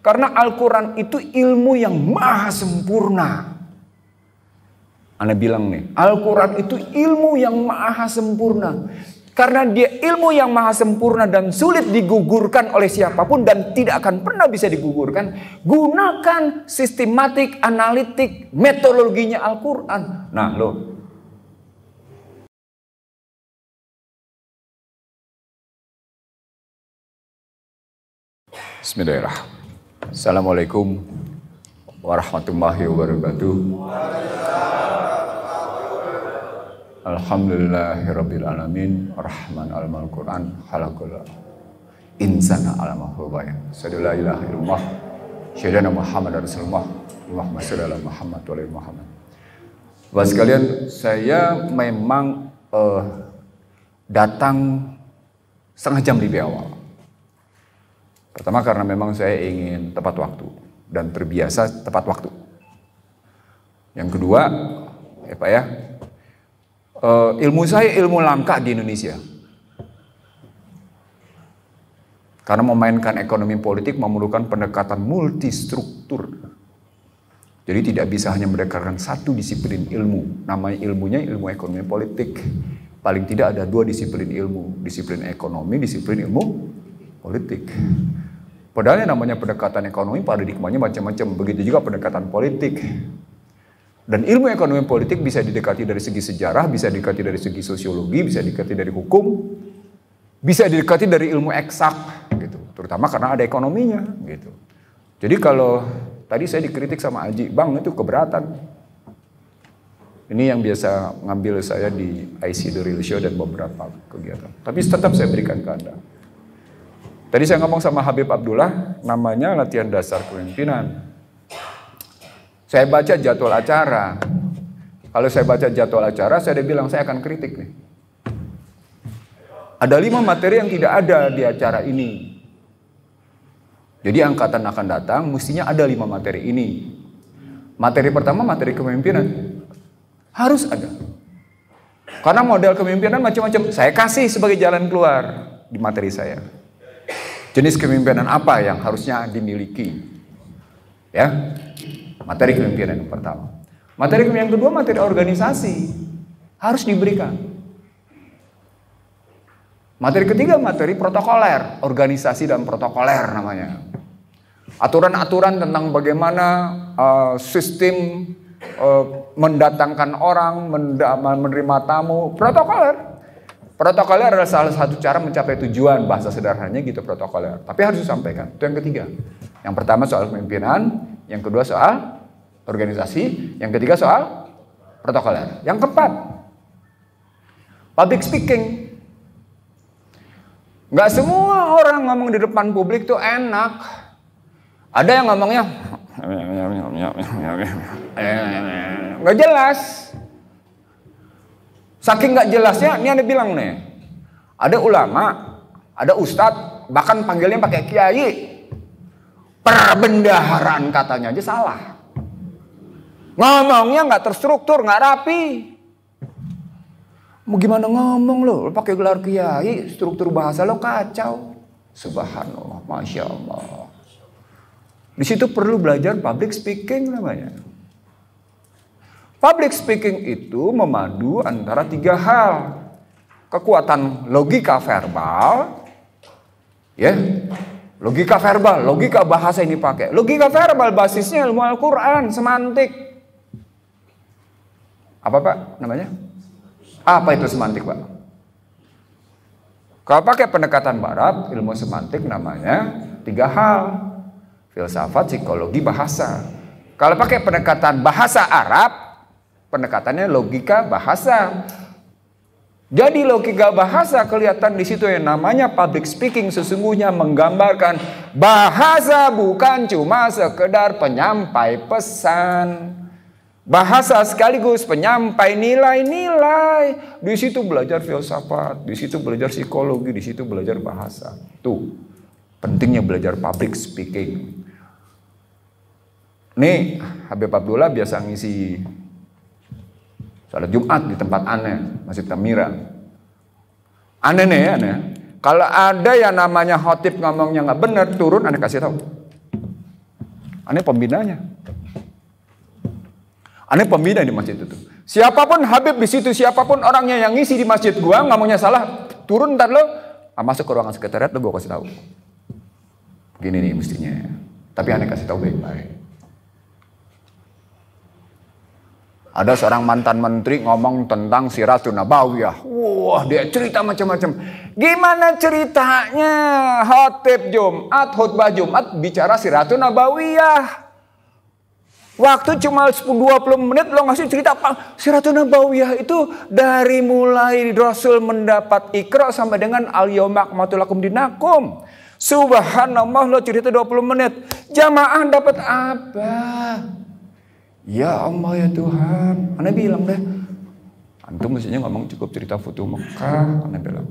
Karena Al-Quran itu ilmu yang maha sempurna. Ana bilang nih, Al-Quran itu ilmu yang maha sempurna. Karena dia ilmu yang maha sempurna dan sulit digugurkan oleh siapapun dan tidak akan pernah bisa digugurkan. Gunakan sistematik, analitik, metodologinya Al-Quran. Nah loh. Bismillahirrahmanirrahim. Assalamualaikum warahmatullahi wabarakatuh. Alhamdulillahirabbil alamin, Rahman alamal Quran, khalaqal insana alamahul bayan. Asyhadu la ilaha illallah, syahidana Muhammadar Rasulullah, Allahumma shalli ala Muhammad wa ala Muhammad. Bapak sekalian, saya memang datang setengah jam lebih awal. Pertama karena memang saya ingin tepat waktu dan terbiasa tepat waktu. Yang kedua, ya Pak ya, ilmu saya ilmu langka di Indonesia. Karena memainkan ekonomi politik memerlukan pendekatan multistruktur. Jadi tidak bisa hanya berdasarkan satu disiplin ilmu. Namanya ilmunya ilmu ekonomi politik. Paling tidak ada dua disiplin ilmu. Disiplin ekonomi, disiplin ilmu politik. Padahal yang namanya pendekatan ekonomi paradigmanya macam-macam. Begitu juga pendekatan politik. Dan ilmu ekonomi politik bisa didekati dari segi sejarah, bisa didekati dari segi sosiologi, bisa didekati dari hukum, bisa didekati dari ilmu eksak, gitu. Terutama karena ada ekonominya, gitu. Jadi kalau tadi saya dikritik sama Aji, Bang itu keberatan. Ini yang biasa ngambil saya di IC The Real Show dan beberapa kegiatan. Tapi tetap saya berikan ke Anda. Tadi saya ngomong sama Habib Abdullah, namanya latihan dasar kepemimpinan. Saya baca jadwal acara. Kalau saya baca jadwal acara, saya bilang saya akan kritik nih. Ada 5 materi yang tidak ada di acara ini. Jadi angkatan akan datang, mestinya ada 5 materi ini. Materi pertama, materi kepemimpinan. Harus ada. Karena model kepemimpinan macam-macam. Saya kasih sebagai jalan keluar di materi saya. Jenis kepemimpinan apa yang harusnya dimiliki? Ya, materi kepemimpinan yang pertama. Materi yang kedua, materi organisasi harus diberikan. Materi ketiga, materi protokoler, organisasi dan protokoler namanya. Aturan-aturan tentang bagaimana sistem mendatangkan orang, menerima tamu, protokoler. Protokoler adalah salah satu cara mencapai tujuan, bahasa sederhananya gitu protokoler. Tapi harus disampaikan. Itu yang ketiga. Yang pertama soal kepemimpinan, yang kedua soal organisasi, yang ketiga soal protokoler. Yang keempat, public speaking. Nggak semua orang ngomong di depan publik tuh enak. Ada yang ngomongnya nggak jelas. Saking nggak jelasnya, ini Anda bilang nih, ada ulama, ada ustadz, bahkan panggilnya pakai kiai, perbendaharaan katanya aja salah. Ngomongnya nggak terstruktur, nggak rapi. Mau gimana ngomong lo pakai gelar kiai, struktur bahasa lo kacau. Subhanallah, masya Allah. Di situ perlu belajar public speaking namanya. Public speaking itu memadu antara 3 hal. Kekuatan logika verbal, ya, logika verbal, logika bahasa ini pakai. Logika verbal basisnya ilmu Al-Quran, semantik. Apa Pak namanya? Apa itu semantik Pak? Kalau pakai pendekatan Barat, ilmu semantik namanya 3 hal. Filsafat, psikologi, bahasa. Kalau pakai pendekatan bahasa Arab, pendekatannya logika bahasa. Jadi logika bahasa kelihatan di situ yang namanya public speaking sesungguhnya menggambarkan bahasa bukan cuma sekedar penyampai pesan. Bahasa sekaligus penyampai nilai-nilai. Di situ belajar filsafat, di situ belajar psikologi, di situ belajar bahasa. Tuh, pentingnya belajar public speaking. Nih, Habib Abdullah biasa ngisi salat Jumat di tempat aneh, Masjid Tamira. Aneh nih, aneh. Kalau ada yang namanya khotib ngomongnya nggak benar, turun aneh kasih tahu. Aneh pembinanya. Aneh pembina di masjid itu. Siapapun Habib di situ, siapapun orangnya yang ngisi di masjid gua, nggak maunya salah, turun ntar lo, masuk ke ruangan sekretariat lo, gua kasih tahu. Gini nih mestinya. Tapi aneh kasih tahu baik-baik. Ada seorang mantan menteri ngomong tentang Siratun Nabawiyah. Wah, dia cerita macam-macam. Gimana ceritanya khotib Jumat, khutbah Jumat bicara Siratun Nabawiyah? Waktu cuma 20 menit lo ngasih cerita apa? Siratun Nabawiyah itu dari mulai Rasul mendapat Iqra sampai dengan Al-Yauma akmaltu lakum dinakum. Subhanallah, lo cerita 20 menit. Jamaah dapat apa? Ya Allah ya Tuhan, Anda bilang deh, antum mestinya ngomong cukup cerita Futuh Mekah. Anda bilang,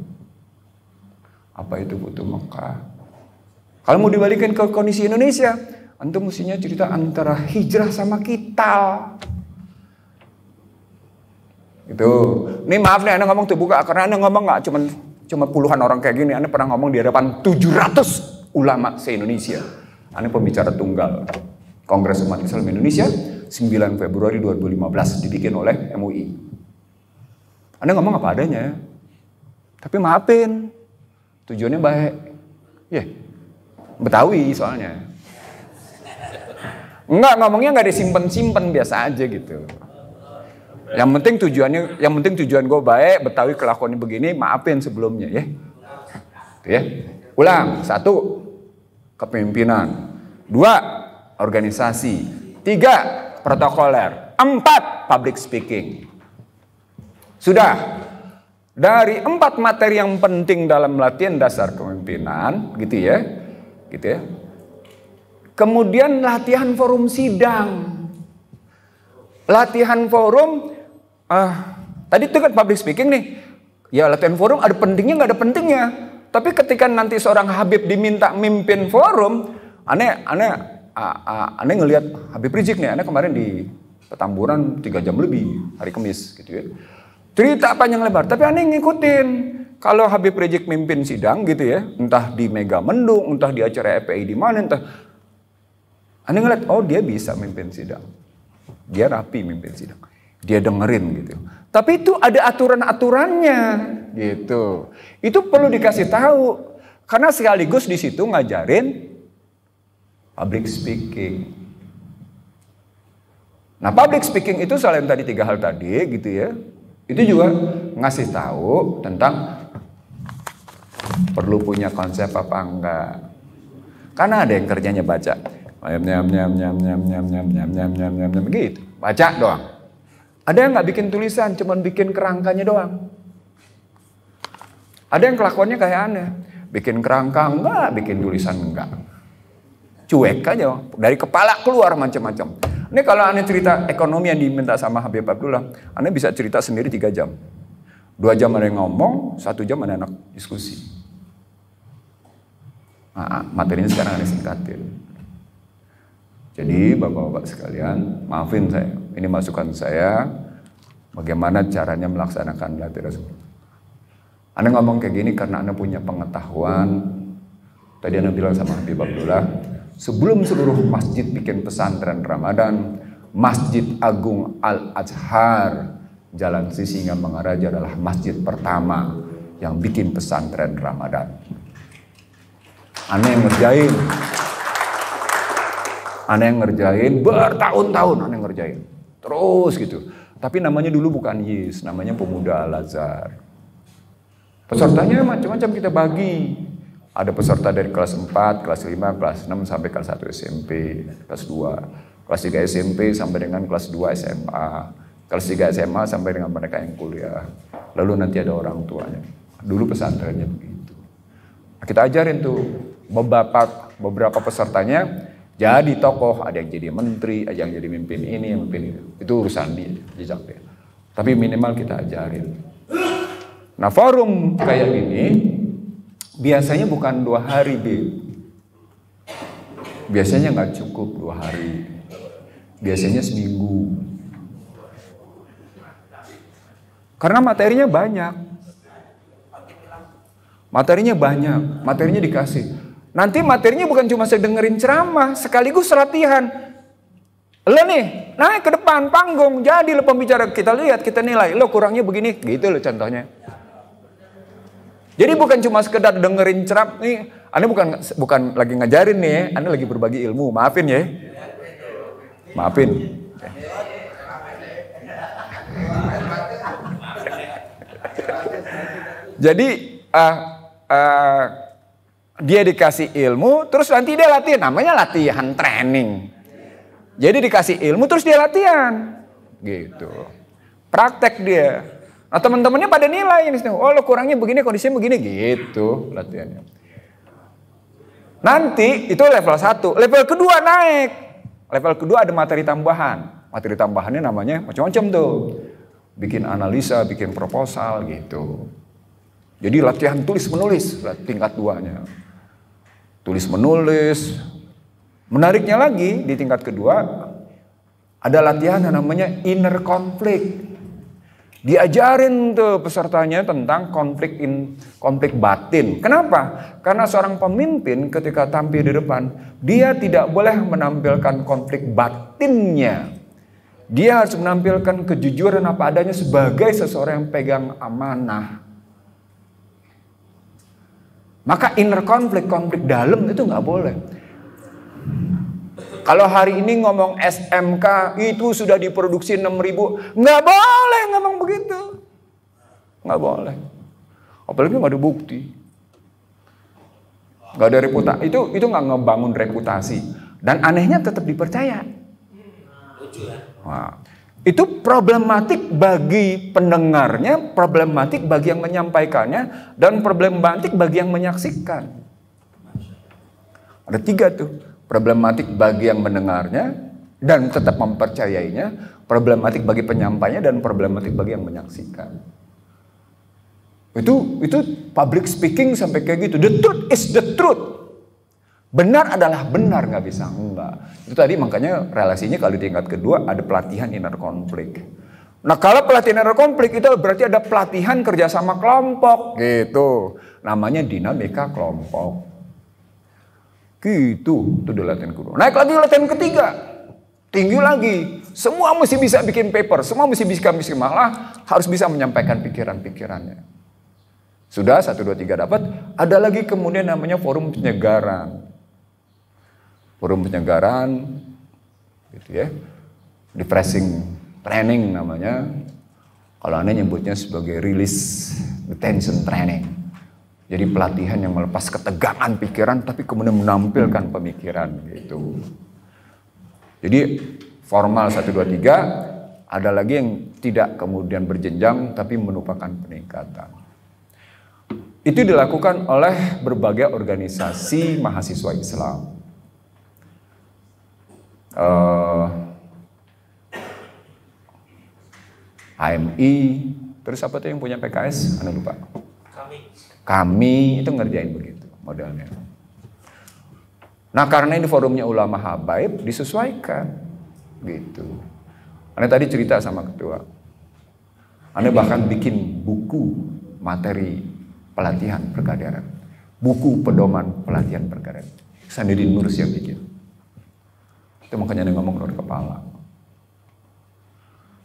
apa itu Futuh Mekah? Kalau mau dibalikin ke kondisi Indonesia, antum mestinya cerita antara hijrah sama kital. Itu, ini maaf nih, Anda ngomong terbuka karena Anda ngomong nggak cuma puluhan orang kayak gini. Anda pernah ngomong di hadapan 700 ulama se-Indonesia. Anda pembicara tunggal Kongres Umat Islam Indonesia. 9 Februari 2015 dibikin oleh MUI. Anda ngomong apa adanya, tapi maafin, tujuannya baik. Betawi soalnya. Enggak, ngomongnya nggak disimpan-simpan, biasa aja gitu. Yang penting tujuan gue baik, Betawi kelakuannya begini, maafin sebelumnya ya. Ulang, 1, kepemimpinan. 2, organisasi. 3, protokoler. 4, public speaking. Sudah. Dari 4 materi yang penting dalam latihan dasar kepemimpinan, gitu ya. Kemudian latihan forum sidang. Latihan forum, tadi itu kan public speaking nih. Ya latihan forum ada pentingnya nggak ada pentingnya. Tapi ketika nanti seorang Habib diminta mimpin forum, aneh ngelihat Habib Rizik nih, aneh kemarin di Petamburan 3 jam lebih, hari Kamis gitu ya. Cerita panjang lebar, tapi aneh ngikutin. Kalau Habib Rizik mimpin sidang gitu ya, entah di Mega Mendung, entah di acara FPI di mana, entah. Aneh ngeliat, oh dia bisa mimpin sidang. Dia rapi mimpin sidang. Dia dengerin gitu. Tapi itu ada aturan-aturannya gitu. Itu perlu dikasih tahu. Karena sekaligus di situ ngajarin public speaking. Nah, public speaking itu selain tadi 3 hal tadi gitu ya. Itu juga ngasih tahu tentang perlu punya konsep apa enggak. Karena ada yang kerjanya baca. Begitu. Baca doang. Ada yang nggak bikin tulisan, cuman bikin kerangkanya doang. Ada yang kelakuannya kayak aneh. Bikin kerangka enggak, bikin tulisan enggak. Cuek aja, dari kepala keluar macam-macam. Ini kalau aneh cerita ekonomi yang diminta sama Habib Abdullah, aneh bisa cerita sendiri 3 jam. 2 jam ada yang ngomong, 1 jam ada anak diskusi. Nah, materinya sekarang aneh singkatin. Jadi bapak-bapak sekalian, maafin saya, ini masukan saya, bagaimana caranya melaksanakan latihan. Aneh ngomong kayak gini karena aneh punya pengetahuan. Tadi aneh bilang sama Habib Abdullah, sebelum seluruh masjid bikin pesantren Ramadan, Masjid Agung Al-Azhar Jalan Sisinga Mangaraja adalah masjid pertama yang bikin pesantren Ramadan. Aneh yang ngerjain bertahun-tahun, aneh ngerjain terus gitu. Tapi namanya dulu bukan YIS, namanya Pemuda Al-Azhar. Pesertanya macam-macam kita bagi. Ada peserta dari kelas 4, kelas 5, kelas 6 sampai kelas 1 SMP, kelas 2, kelas 3 SMP sampai dengan kelas 2 SMA, kelas 3 SMA sampai dengan mereka yang kuliah. Lalu nanti ada orang tuanya. Dulu pesantrennya begitu. Nah, kita ajarin tuh beberapa pesertanya jadi tokoh, ada yang jadi menteri, ada yang jadi mimpin ini, yang mimpin itu. Itu urusan dia. Tapi minimal kita ajarin. Nah, forum kayak gini biasanya bukan 2 hari, biasanya nggak cukup 2 hari, biasanya seminggu. Karena materinya banyak, materinya dikasih. Nanti materinya bukan cuma dengerin ceramah, sekaligus latihan. Lo nih, naik ke depan panggung, jadi lo pembicara, kita lihat, kita nilai, lo kurangnya begini, gitu lo contohnya. Jadi bukan cuma sekedar dengerin ceramah, nih, Anda bukan lagi ngajarin nih ya, Anda lagi berbagi ilmu, maafin ya. Maafin. Jadi dia dikasih ilmu, terus nanti dia latihan, namanya latihan training. Jadi dikasih ilmu, terus dia latihan, gitu. Praktek dia. Nah teman-temannya pada nilai ini, oh lo kurangnya begini, kondisinya begini, gitu latihannya. Nanti itu level 1, level kedua naik. Level kedua ada materi tambahan. Materi tambahannya namanya macam-macam tuh. Bikin analisa, bikin proposal, gitu. Jadi latihan tulis-menulis, tingkat 2-nya. Tulis-menulis. Menariknya lagi, di tingkat kedua, ada latihan yang namanya inner conflict. Diajarin tuh pesertanya tentang konflik batin. Kenapa? Karena seorang pemimpin ketika tampil di depan, dia tidak boleh menampilkan konflik batinnya. Dia harus menampilkan kejujuran apa adanya sebagai seseorang yang pegang amanah. Maka inner konflik dalam itu nggak boleh. Kalau hari ini ngomong SMK itu sudah diproduksi 6.000, nggak boleh ngomong begitu, nggak boleh. Apalagi nggak ada bukti, nggak ada reputasi. Itu nggak ngebangun reputasi. Dan anehnya tetap dipercaya. Nah, itu problematik bagi pendengarnya, problematik bagi yang menyampaikannya, dan problematik bagi yang menyaksikan. Ada 3 tuh. Problematik bagi yang mendengarnya dan tetap mempercayainya, problematik bagi penyampainya dan problematik bagi yang menyaksikan. Itu public speaking sampai kayak gitu. The truth is the truth. Benar adalah benar, nggak bisa enggak. Itu tadi makanya relasinya kalau di tingkat kedua ada pelatihan inner conflict. Nah kalau pelatihan inner conflict itu berarti ada pelatihan kerjasama kelompok gitu. Namanya dinamika kelompok. Gitu, itu udah latihan kedua. Naik lagi latihan ketiga, tinggi lagi. Semua mesti bisa bikin paper, semua mesti bisa malah harus bisa menyampaikan pikiran-pikirannya. Sudah 1, 2, 3 dapat. Ada lagi kemudian namanya forum penyegaran. Forum penyegaran, gitu ya. Refreshing training namanya. Kalau Anda nyebutnya sebagai release detention training. Jadi pelatihan yang melepas ketegangan pikiran tapi kemudian menampilkan pemikiran gitu. Jadi formal 1, 2, 3, ada lagi yang tidak kemudian berjenjang tapi merupakan peningkatan. Itu dilakukan oleh berbagai organisasi mahasiswa Islam. HMI, terus apa tuh yang punya PKS? Anda lupa? Kami itu ngerjain begitu modelnya. Nah karena ini forumnya ulama habaib disesuaikan gitu. Anda tadi cerita sama ketua. Anda bahkan bikin buku materi pelatihan perkaderan. Buku pedoman pelatihan perkaderan. Sanidin Nursi yang bikin. Itu makanya Anda ngomong dari kepala.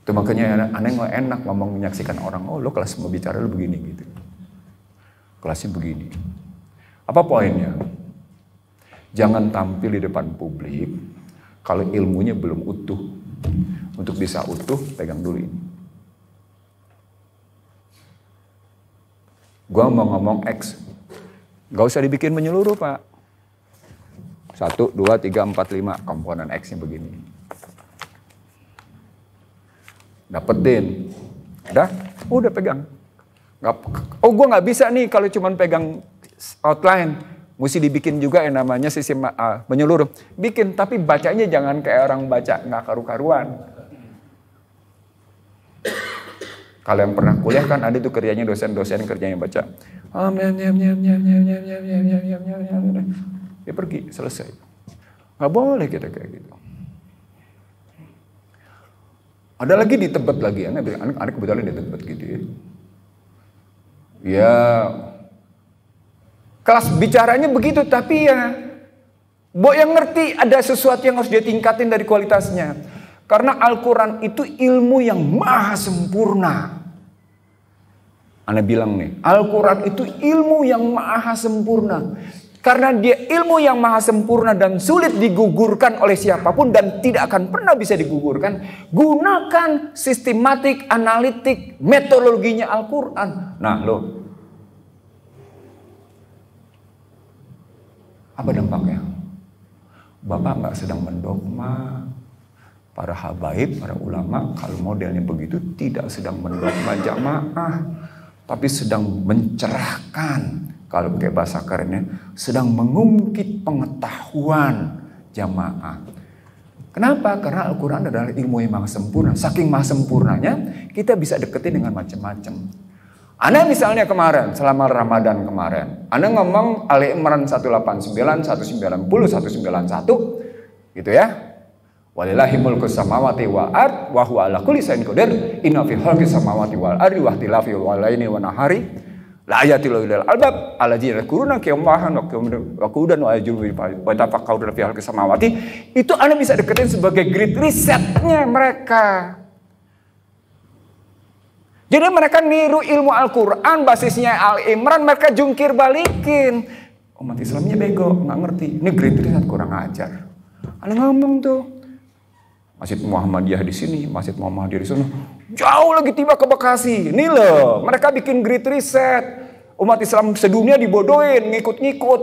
Itu makanya Anda nggak enak ngomong menyaksikan orang. Oh lo kelas mau bicara lo begini gitu. Kelasnya begini. Apa poinnya? Jangan tampil di depan publik kalau ilmunya belum utuh. Untuk bisa utuh, pegang dulu ini. Gua mau ngomong X. Gak usah dibikin menyeluruh, Pak. 1, 2, 3, 4, 5. Komponen X-nya begini. Dapetin. Udah pegang. Oh gue gak bisa nih kalau cuma pegang outline. Mesti dibikin juga yang namanya sistem menyeluruh. Bikin, tapi bacanya jangan kayak orang baca gak karu-karuan. Kalau yang pernah kuliah kan ada tuh kerjanya dosen-dosen kerjanya baca. Dia pergi, selesai. Gak boleh kita kayak gitu. Ada lagi di Tebet lagi, anak kebetulan di Tebet gitu ya. Ya, Kelas bicaranya begitu, tapi ya yang ngerti ada sesuatu yang harus dia tingkatin dari kualitasnya. Karena Al-Quran itu ilmu yang maha sempurna. Ana bilang nih, Al-Quran itu ilmu yang maha sempurna. Karena dia ilmu yang maha sempurna dan sulit digugurkan oleh siapapun dan tidak akan pernah bisa digugurkan. Gunakan sistematik, analitik, metodologinya Al-Quran. Nah loh, apa dampaknya? Bapak nggak sedang mendogma. Para habaib, para ulama, kalau modelnya begitu tidak sedang mendogma jamaah, tapi sedang mencerahkan, kalau pakai bahasa kerennya, sedang mengungkit pengetahuan jamaah. Kenapa? Karena Al-Quran adalah ilmu yang maha sempurna. Saking maha sempurnanya, kita bisa deketin dengan macam-macam. Anda misalnya kemarin, selama Ramadan kemarin, Anda ngomong Ali Imran 189, 190, 191, gitu ya. Walillahi mulku samawati wal ard wa huwa ala kulli shay'in qadir. Inna fi khalqis samawati wal ardi wa ikhtilafi wal-laili wan nahari la ayatil lil albab alladzina yadhkuruna qiyaman wa qu'udan wa junuban wa tafakkaruna fi khalqis samawati. Itu Anda bisa deketin sebagai great resetnya mereka. Jadi mereka niru ilmu Al-Quran, basisnya Al-Imran, mereka jungkir balikin. Umat Islamnya bego, nggak ngerti. Ini great reset, kurang ajar. Anda ngomong tuh. Masjid Muhammadiyah di sini, Masjid Muhammadiyah di sana. Jauh lagi tiba ke Bekasi. Ini loh, mereka bikin great reset. Umat Islam sedunia dibodohin, ngikut-ngikut.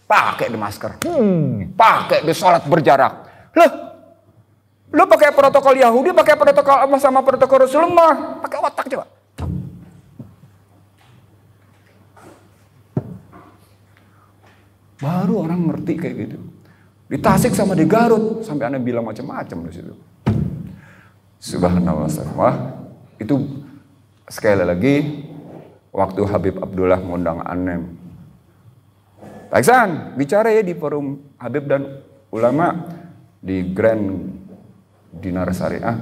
Pakai di masker. Pakai di sholat berjarak. Lo pakai protokol Yahudi, pakai protokol Allah sama protokol Rasulullah. Pakai otak coba. Baru orang ngerti kayak gitu. Di Tasik sama di Garut sampai Anda bilang macam-macam di situ. Subhanallah. Itu sekali lagi waktu Habib Abdullah mengundang Anem. Pak Iksan, bicara ya di forum Habib dan ulama di Grand Dinar Syariah.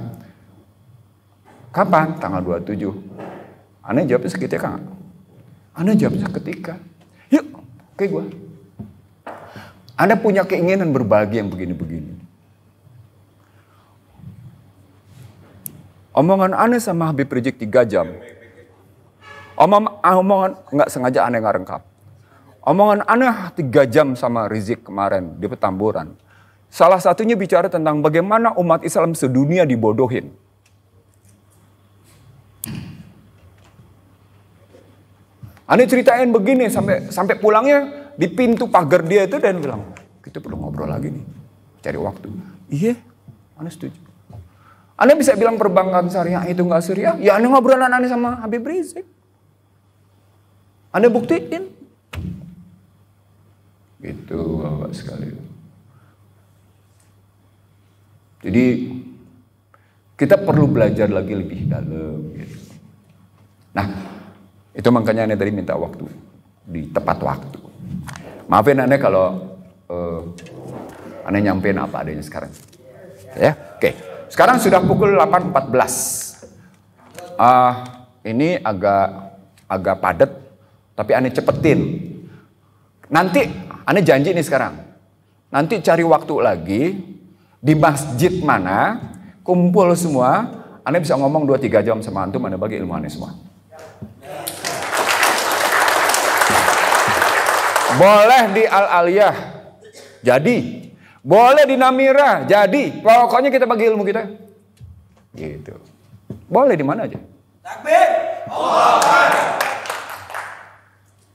Kapan? Tanggal 27. Anda jawabnya seketika nggak? Anda jawabnya seketika. Yuk, kayak gue. Anda punya keinginan berbagi yang begini-begini. Omongan Anda sama Habib Rizik 3 jam. Omongan nggak sengaja Anda nggak rengkap. Omongan Anda 3 jam sama Rizik kemarin di Petamburan. Salah satunya bicara tentang bagaimana umat Islam sedunia dibodohin. Anda ceritain begini sampai pulangnya. Di pintu pagar dia itu dan bilang, kita perlu ngobrol lagi nih, cari waktu. Iya, Anda setuju. Anda bisa bilang perbankan syariah itu nggak syariah, ya Anda ngobrolan Anda sama Habib Rizik. Anda buktiin. Gitu Bapak sekalian. Jadi kita perlu belajar lagi lebih dalam. Gitu. Nah, itu makanya Anda tadi minta waktu di tepat waktu. Maafin Anda kalau Anda nyampein apa adanya sekarang. Ya, oke. Sekarang sudah pukul 8.14. Ini agak padat, tapi Anda cepetin. Nanti Anda janji nih sekarang. Nanti cari waktu lagi di masjid mana, kumpul semua. Anda bisa ngomong 2-3 jam sama antum, Anda bagi ilmu Anda semua. Boleh di Al-Aliyah, jadi. Boleh di Namira, jadi. Pokoknya kita bagi ilmu kita. Gitu. Boleh di mana aja. Takbir.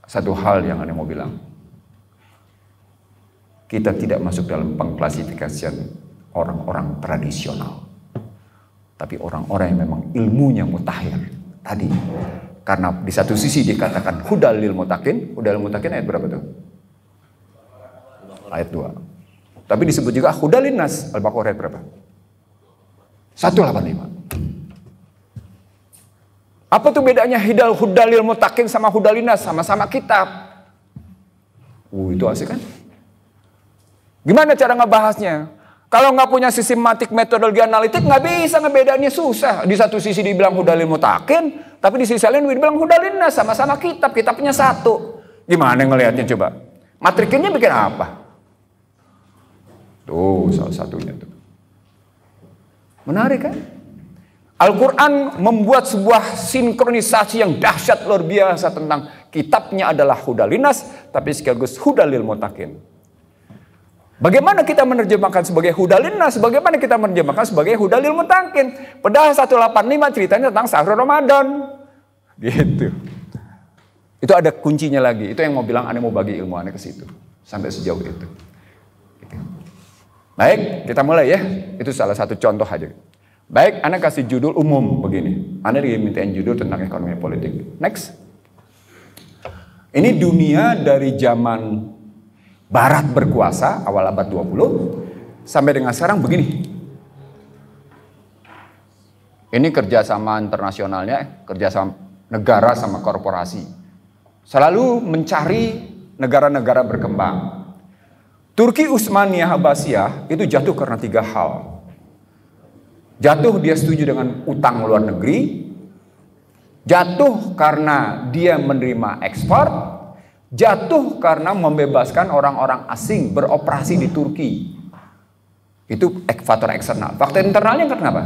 Satu hal yang Anda mau bilang. Kita tidak masuk dalam pengklasifikasian orang-orang tradisional. Tapi orang-orang yang memang ilmunya mutakhir. Tadi. Karena di satu sisi dikatakan hudal lil mutakin. Hudal lil mutakin ayat berapa tuh? Ayat 2. Tapi disebut juga hudal lin nas. Al-Baqarah ayat berapa? 185. Apa tuh bedanya hudal lil mutakin sama hudal lin nas? Sama-sama kitab. Itu asik kan? Gimana cara ngebahasnya? Kalau nggak punya sistematik metodologi analitik, nggak bisa ngebedainnya, susah. Di satu sisi dibilang hudalil mutakin, tapi di sisi lain dibilang hudalil nas, sama-sama kitab, kitabnya satu. Gimana ngelihatnya coba? Matrikinnya bikin apa? Tuh salah satunya tuh. Menarik kan? Al-Quran membuat sebuah sinkronisasi yang dahsyat luar biasa tentang kitabnya adalah hudal linnas, tapi sekaligus hudal lil muttaqin. Bagaimana kita menerjemahkan sebagai hudal linnas? Bagaimana kita menerjemahkan sebagai hudal lil muttaqin? Padahal 185 ceritanya tentang sahur Ramadan. Gitu. Itu ada kuncinya lagi. Itu yang mau bilang aneh mau bagi ilmu aneh ke situ. Sampai sejauh itu. Gitu. Baik, kita mulai ya. Itu salah satu contoh aja. Baik, Anda kasih judul umum begini. Anda dimintain judul tentang ekonomi politik. Next. Ini dunia dari zaman Barat berkuasa awal abad 20 sampai dengan sekarang begini. Ini kerjasama internasionalnya, kerjasama negara sama korporasi. Selalu mencari negara-negara berkembang. Turki Utsmaniyah Abbasiyah itu jatuh karena 3 hal. Jatuh dia setuju dengan utang luar negeri. Jatuh karena dia menerima ekspor. Jatuh karena membebaskan orang-orang asing beroperasi di Turki. Itu faktor eksternal. Faktor internalnya kenapa?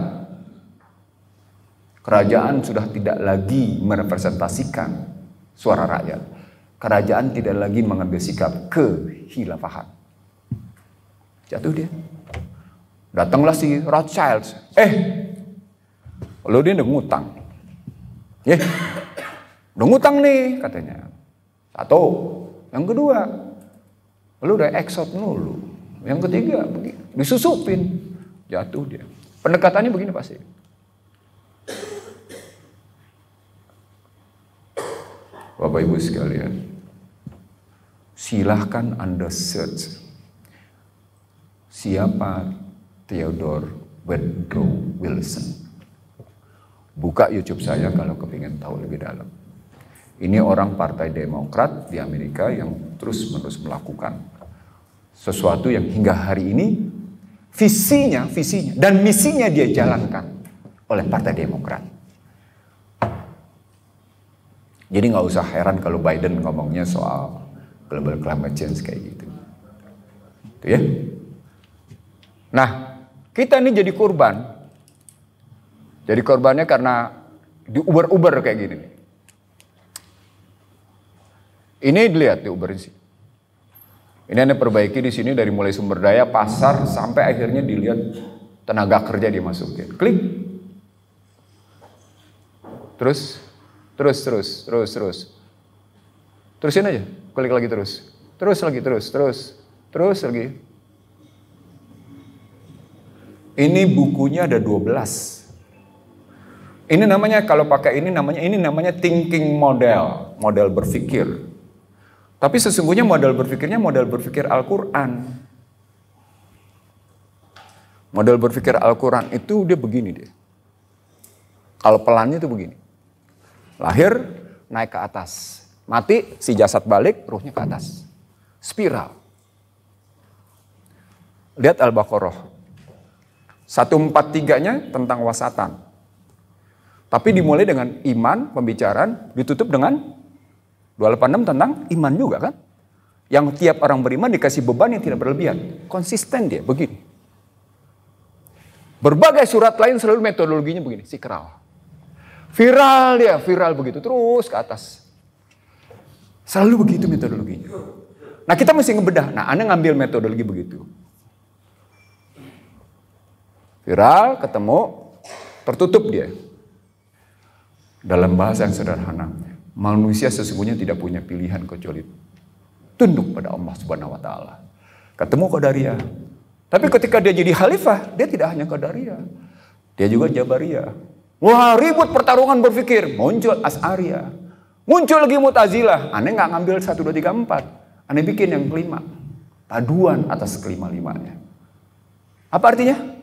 Kerajaan sudah tidak lagi merepresentasikan suara rakyat. Kerajaan tidak lagi mengambil sikap kehilafahan. Jatuh dia. Datanglah si Rothschild. Lo dia udah ngutang. Udah ngutang nih katanya. Satu. Yang kedua, lo udah ekspor dulu. Yang ketiga, disusupin. Jatuh dia. Pendekatannya begini pasti. Bapak Ibu sekalian, silahkan Anda search siapa Theodore Woodrow Wilson. Buka YouTube saya kalau kepingin tahu lebih dalam. Ini orang Partai Demokrat di Amerika yang terus-menerus melakukan sesuatu yang hingga hari ini visinya dan misinya dia jalankan oleh Partai Demokrat. Jadi nggak usah heran kalau Biden ngomongnya soal global climate change kayak gitu. Itu ya. Nah, kita ini jadi korban. Jadi korbannya karena diuber-uber kayak gini nih. Ini dilihat di Uber sih. Ini Anda perbaiki di sini dari mulai sumber daya, pasar, sampai akhirnya dilihat tenaga kerja dimasukin. Klik. Terus. Terusin aja. Klik lagi terus. Terus lagi. Ini bukunya ada 12. Ini namanya kalau pakai ini namanya thinking model berpikir. Tapi sesungguhnya model berpikir Al-Quran. Model berpikir Al-Quran itu dia begini deh. Kalau pelannya itu begini. Lahir, naik ke atas. Mati, si jasad balik, ruhnya ke atas. Spiral. Lihat Al-Baqarah. 143-nya tentang wasatan. Tapi dimulai dengan iman, pembicaraan, ditutup dengan 286 tentang iman juga kan. Yang tiap orang beriman dikasih beban yang tidak berlebihan. Konsisten dia, begini. Berbagai surat lain selalu metodologinya begini, sikral. Viral begitu, terus ke atas. Selalu begitu metodologinya. Nah kita mesti ngebedah, Anda ngambil metodologi begitu. Viral, ketemu, tertutup dia. Dalam bahasa yang sederhana, manusia sesungguhnya tidak punya pilihan kecuali tunduk pada Allah Subhanahu wa taala. Ketemu Qadariyah. Tapi ketika dia jadi khalifah, dia tidak hanya Qadariyah. Dia juga Jabariyah. Wah, ribut pertarungan berpikir, muncul Asy'ariyah. Muncul lagi Mu'tazilah. Aneh enggak ngambil 1 2 3 4. Aneh bikin yang kelima. Paduan atas kelima-limanya. Apa artinya?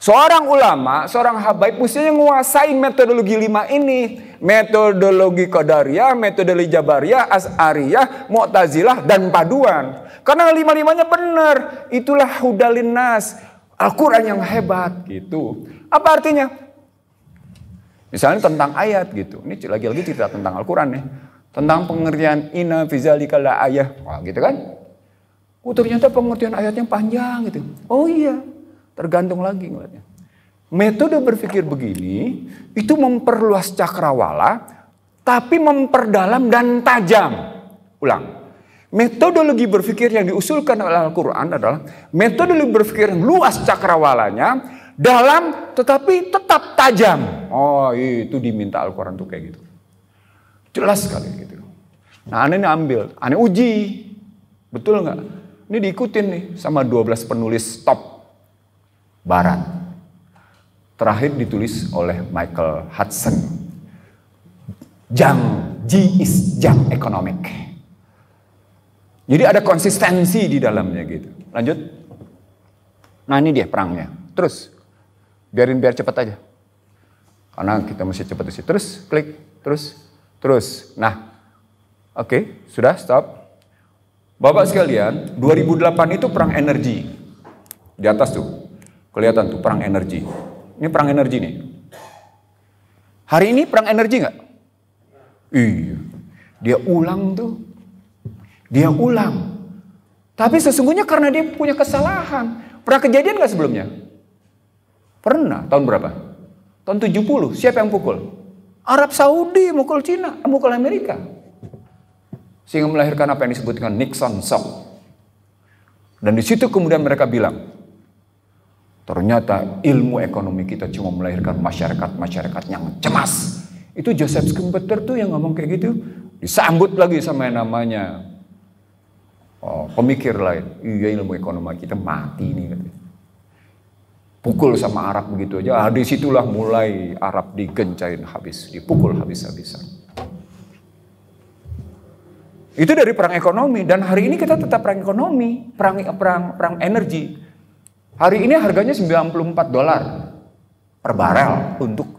Seorang ulama, seorang habaib mestinya menguasai metodologi 5 ini. Metodologi Qadariyah, metodologi Jabariyah, Asy'ariyah, Mu'tazilah, dan paduan. Karena 5-5-nya benar. Itulah hudal linnas. Al-Quran yang hebat gitu. Apa artinya? Misalnya tentang ayat gitu. Ini lagi-lagi cerita tentang Al-Quran nih. Tentang pengertian inna fi dzalika la ayah. Wah, gitu kan? Oh, ternyata pengertian ayatnya panjang gitu. Oh iya, tergantung lagi ngeliatnya. Metode berpikir begini itu memperluas cakrawala, tapi memperdalam dan tajam. Ulang. Metodologi berpikir yang diusulkan oleh Al-Quran adalah metodologi berpikir yang luas cakrawalanya, dalam tetapi tetap tajam. Oh, itu diminta Al-Quran tuh kayak gitu. Jelas sekali gitu. Nah, aneh ambil, aneh uji. Betul nggak? Ini diikutin nih sama 12 penulis top barat. Terakhir ditulis oleh Michael Hudson. Ji is jang economic. Jadi ada konsistensi di dalamnya gitu. Lanjut. Nah, ini dia perangnya. Terus. Biar cepat aja. Karena kita mesti cepat sih. Terus klik, terus. Nah. Oke, sudah stop. Bapak sekalian, 2008 itu perang energi. Di atas tuh. Kelihatan tuh perang energi. Ini perang energi nih. Hari ini perang energi nggak? Iya. Dia ulang tuh. Dia ulang. Tapi sesungguhnya karena dia punya kesalahan. Pernah kejadian nggak sebelumnya? Pernah. Tahun berapa? Tahun 70. Siapa yang pukul? Arab Saudi mukul Cina, mukul Amerika. Sehingga melahirkan apa yang disebut dengan Nixon Shock. Dan di situ kemudian mereka bilang, ternyata ilmu ekonomi kita cuma melahirkan masyarakat yang cemas. Itu Joseph Schumpeter tuh yang ngomong kayak gitu. Disambut lagi sama yang namanya pemikir lain. Iya, ilmu ekonomi kita mati nih. Pukul sama Arab begitu aja. Disitulah mulai Arab digencain habis. Dipukul habis-habisan. Itu dari perang ekonomi. Dan hari ini kita tetap perang ekonomi. Perang energi. Hari ini harganya $94 per barel untuk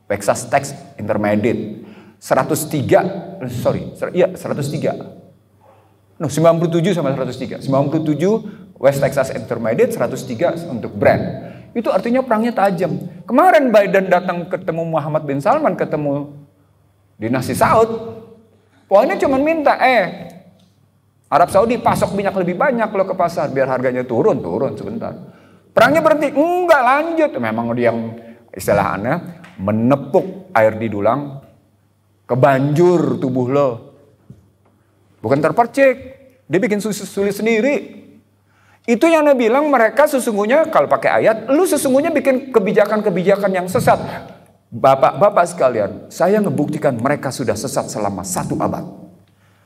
Texas Tax Intermediate. 103. 97 sama 103. 97 West Texas Intermediate, 103 untuk Brent. Itu artinya perangnya tajam. Kemarin Biden datang ketemu Muhammad bin Salman, ketemu dinasti Saud. Poinnya cuma minta, Arab Saudi pasok minyak lebih banyak lo ke pasar biar harganya turun sebentar. Perangnya berhenti, enggak lanjut. Memang dia yang istilahnya menepuk air di dulang, kebanjur tubuh lo. Bukan terpercik, dia bikin sulit sendiri. Itu yang Nabi bilang mereka sesungguhnya kalau pakai ayat, lu sesungguhnya bikin kebijakan-kebijakan yang sesat. Bapak-bapak sekalian, saya ngebuktikan mereka sudah sesat selama 1 abad.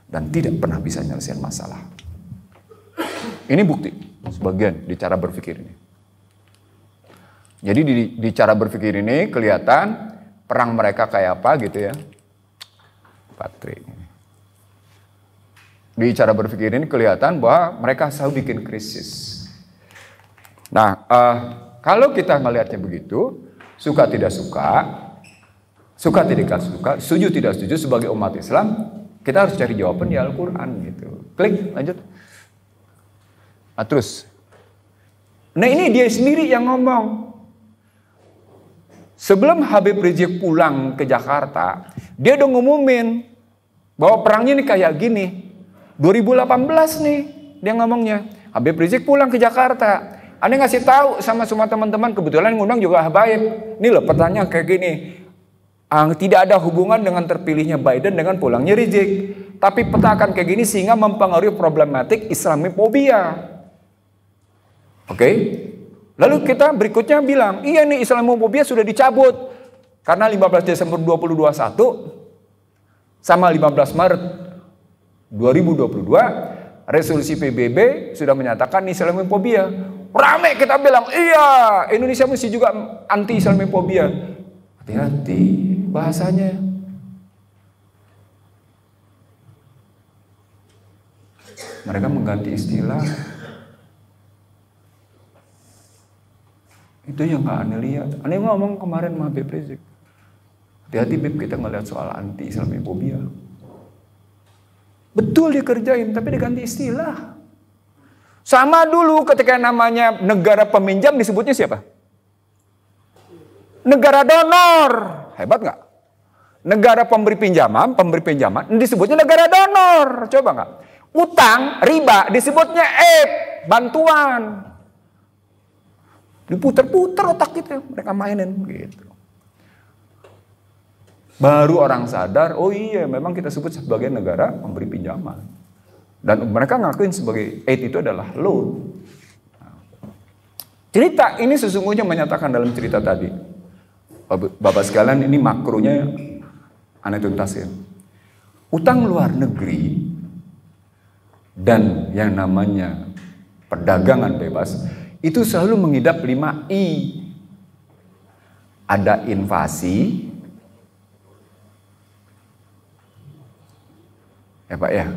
Dan tidak pernah bisa menyelesaikan masalah. Ini bukti, sebagian di cara berpikir ini. Jadi di cara berpikir ini kelihatan perang mereka kayak apa gitu ya. Baterai. Di cara berpikir ini kelihatan bahwa mereka selalu bikin krisis. Nah, kalau kita melihatnya begitu, suka tidak suka tidak suka, setuju tidak setuju sebagai umat Islam, kita harus cari jawaban di Al-Quran gitu. Klik, lanjut. Nah terus, nah ini dia sendiri yang ngomong. Sebelum Habib Rizik pulang ke Jakarta, dia udah ngumumin bahwa perangnya ini kayak gini. 2018 nih dia ngomongnya. Habib Rizik pulang ke Jakarta. Anda ngasih tahu sama semua teman-teman, kebetulan ngundang juga Habaib. Ini loh pertanyaan kayak gini. Tidak ada hubungan dengan terpilihnya Biden dengan pulangnya Rizik. Tapi petakan kayak gini sehingga mempengaruhi problematik Islamofobia. Oke? Lalu kita berikutnya bilang, iya nih Islamofobia sudah dicabut. Karena 15 Desember 2021 sama 15 Maret 2022 resolusi PBB sudah menyatakan Islamofobia. Rame kita bilang, iya Indonesia mesti juga anti Islamofobia. Hati-hati bahasanya. Mereka mengganti istilah. Itu yang gak aneh lihat. Aneh ngomong kemarin sama Habib Rizik. Hati-hati Bib, kita ngeliat soal anti Islamofobia. Betul dikerjain, tapi diganti istilah. Sama dulu ketika namanya negara peminjam disebutnya siapa? Negara donor. Hebat nggak? negara pemberi pinjaman disebutnya negara donor. Coba nggak? Utang, riba disebutnya bantuan. Diputer-puter otak kita, mereka mainin gitu. Baru orang sadar, oh iya memang kita sebut sebagai negara pemberi pinjaman. Dan mereka ngakuin sebagai aid itu adalah loan. Cerita ini sesungguhnya menyatakan dalam cerita tadi. Bapak sekalian, ini makronya aneh tuntasin. Utang luar negeri dan yang namanya perdagangan bebas itu selalu mengidap 5 I. Ada invasi, ya Pak ya,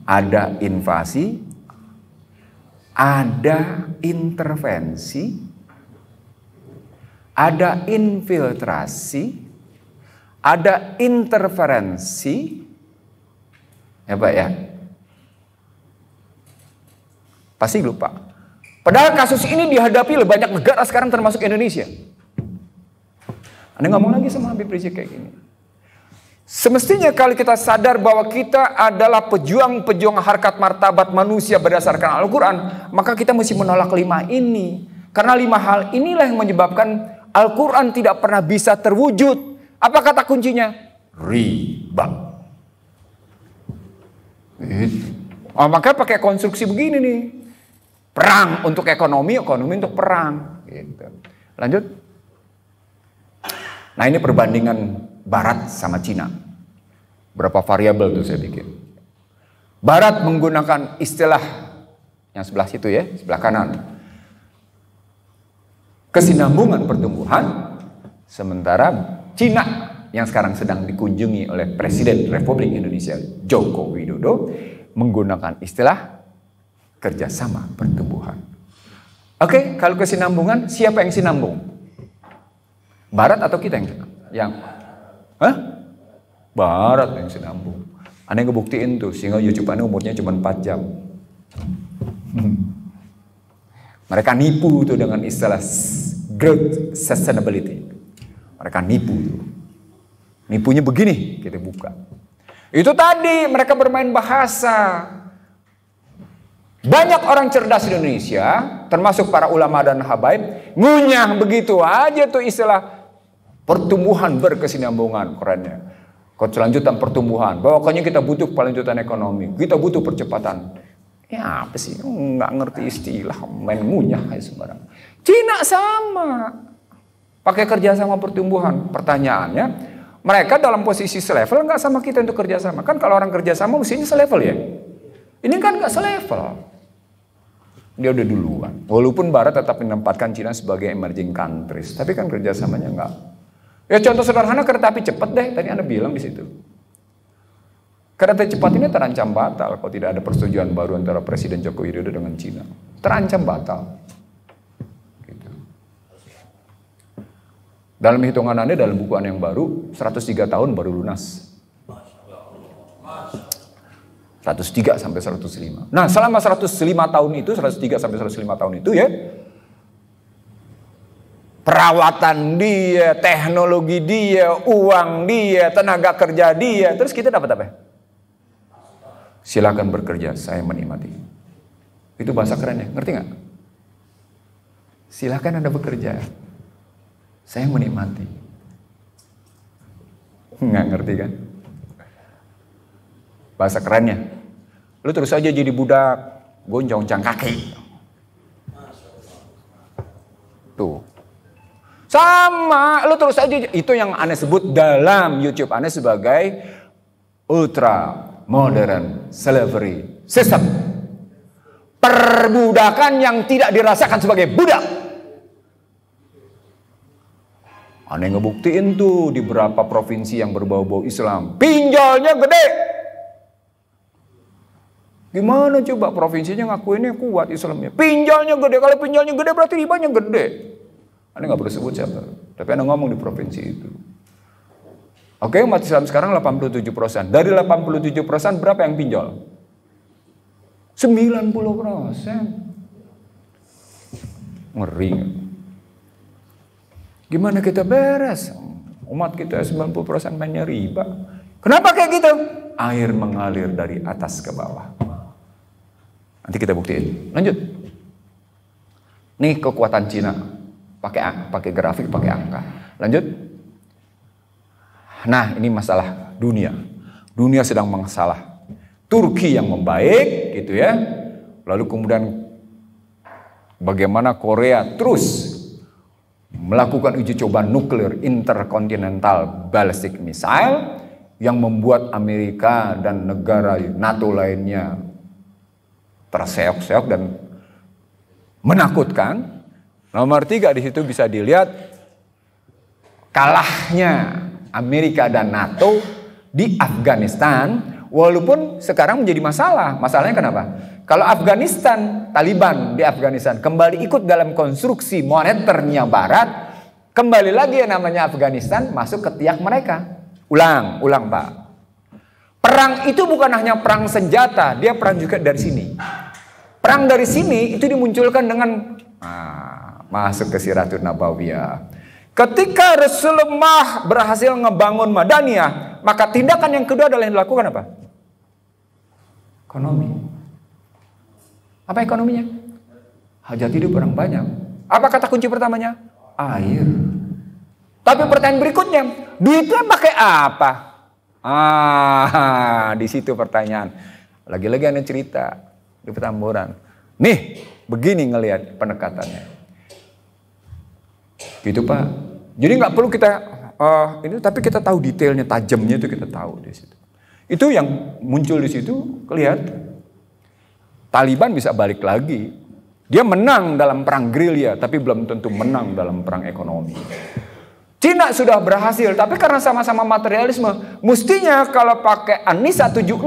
ada invasi, ada intervensi, ada infiltrasi, ada interferensi, ya Pak ya. Pasti lupa. Padahal kasus ini dihadapi oleh banyak negara sekarang termasuk Indonesia. Anda ngomong lagi sama Habib Rizik kayak gini. Semestinya kalau kita sadar bahwa kita adalah pejuang-pejuang harkat martabat manusia berdasarkan Al-Quran, maka kita mesti menolak 5 ini. Karena 5 hal inilah yang menyebabkan Al-Quran tidak pernah bisa terwujud. Apa kata kuncinya? Riba. Maka pakai konstruksi begini nih. Perang untuk ekonomi, ekonomi untuk perang. Gitu. Lanjut. Nah ini perbandingan Barat sama Cina. Berapa variabel tuh saya bikin. Barat menggunakan istilah yang sebelah situ ya, sebelah kanan. Kesinambungan pertumbuhan. Sementara Cina yang sekarang sedang dikunjungi oleh Presiden Republik Indonesia Joko Widodo menggunakan istilah kerjasama pertumbuhan. Oke, kalau kesinambungan, siapa yang sinambung? Barat atau kita yang Barat yang sinambung. Aneh ngebuktiin tuh, sehingga YouTube aneh umurnya cuma 4 jam. Mereka nipu tuh dengan istilah growth sustainability. Mereka nipu tuh. Nipunya begini, kita buka. Itu tadi mereka bermain bahasa. Banyak orang cerdas di Indonesia, termasuk para ulama dan habaib, ngunyah begitu aja tuh istilah pertumbuhan berkesinambungan, kerennya. Kelanjutan pertumbuhan, pokoknya kita butuh kelanjutan ekonomi, kita butuh percepatan. Ya apa sih, nggak ngerti istilah, main ngunyah kayak sembarang. Cina sama, pakai kerjasama pertumbuhan. Pertanyaannya, mereka dalam posisi selevel nggak sama kita untuk kerjasama? Kan kalau orang kerjasama mestinya selevel ya. Ini kan nggak selevel. Dia udah duluan. Walaupun Barat tetap menempatkan Cina sebagai emerging countries, tapi kan kerjasamanya nggak. Ya contoh sederhana kereta api cepat deh. Tadi Anda bilang di situ. Kereta cepat ini terancam batal kalau tidak ada persetujuan baru antara Presiden Joko Widodo dengan Cina. Terancam batal. Gitu. Dalam hitungan Anda, dalam buku Anda yang baru, 103 tahun baru lunas. 103 sampai 105. Nah, selama 105 tahun itu, 103 sampai 105 tahun itu ya, perawatan dia, teknologi dia, uang dia, tenaga kerja dia, terus kita dapat apa? Silakan bekerja, saya menikmati. Itu bahasa keren ya, ngerti nggak? Silakan Anda bekerja, saya menikmati. Nggak ngerti kan? Bahasa kerennya, lu terus aja jadi budak, goncang-goncang kaki. Tuh. Sama, lu terus aja, itu yang Anda sebut dalam YouTube Anda sebagai ultra modern slavery system. Perbudakan yang tidak dirasakan sebagai budak. Anda ngebuktiin tuh di beberapa provinsi yang berbau-bau Islam, pinjolnya gede. Gimana coba provinsinya ngakuinnya kuat Islamnya? Pinjolnya gede, kalau pinjolnya gede berarti ribanya gede. Anda nggak perlu sebut siapa, tapi Anda ngomong di provinsi itu. Oke, umat Islam sekarang 87%. Dari 87% berapa yang pinjol? 90%. Ngeri. Gimana kita beres? Umat kita 90% mainnya riba. Kenapa kayak gitu? Air mengalir dari atas ke bawah. Nanti kita buktiin. Lanjut. Nih kekuatan Cina. Pakai grafik, pakai angka. Lanjut. Nah, ini masalah dunia. Dunia sedang masalah. Turki yang membaik gitu ya. Lalu kemudian bagaimana Korea terus melakukan uji coba nuklir intercontinental ballistic missile yang membuat Amerika dan negara NATO lainnya terseok-seok dan menakutkan. Nomor 3 di situ bisa dilihat kalahnya Amerika dan NATO di Afghanistan, walaupun sekarang menjadi masalah. Masalahnya kenapa? Kalau Afghanistan, Taliban di Afghanistan kembali ikut dalam konstruksi moneternya Barat, kembali lagi yang namanya Afghanistan masuk ke tiak mereka. Ulang Pak. Perang itu bukan hanya perang senjata, dia perang juga dari sini. Perang dari sini itu dimunculkan dengan masuk ke Siratun Nabawiyah. Ketika Rasulullah berhasil ngebangun Madaniyah, maka tindakan yang kedua adalah yang dilakukan apa? Ekonomi. Apa ekonominya? Hajat hidup orang banyak. Apa kata kunci pertamanya? Air. Tapi pertanyaan berikutnya, duitnya pakai apa? Di situ pertanyaan. Lagi-lagi ada cerita di Petamburan. Nih, begini ngelihat pendekatannya. Gitu Pak. Jadi nggak perlu kita ini, tapi kita tahu detailnya, tajamnya itu kita tahu di situ. Itu yang muncul di situ, kelihatan. Taliban bisa balik lagi. Dia menang dalam perang gerilya, tapi belum tentu menang dalam perang ekonomi. Cina sudah berhasil, tapi karena sama-sama materialisme, mestinya kalau pakai An-Nisa 76,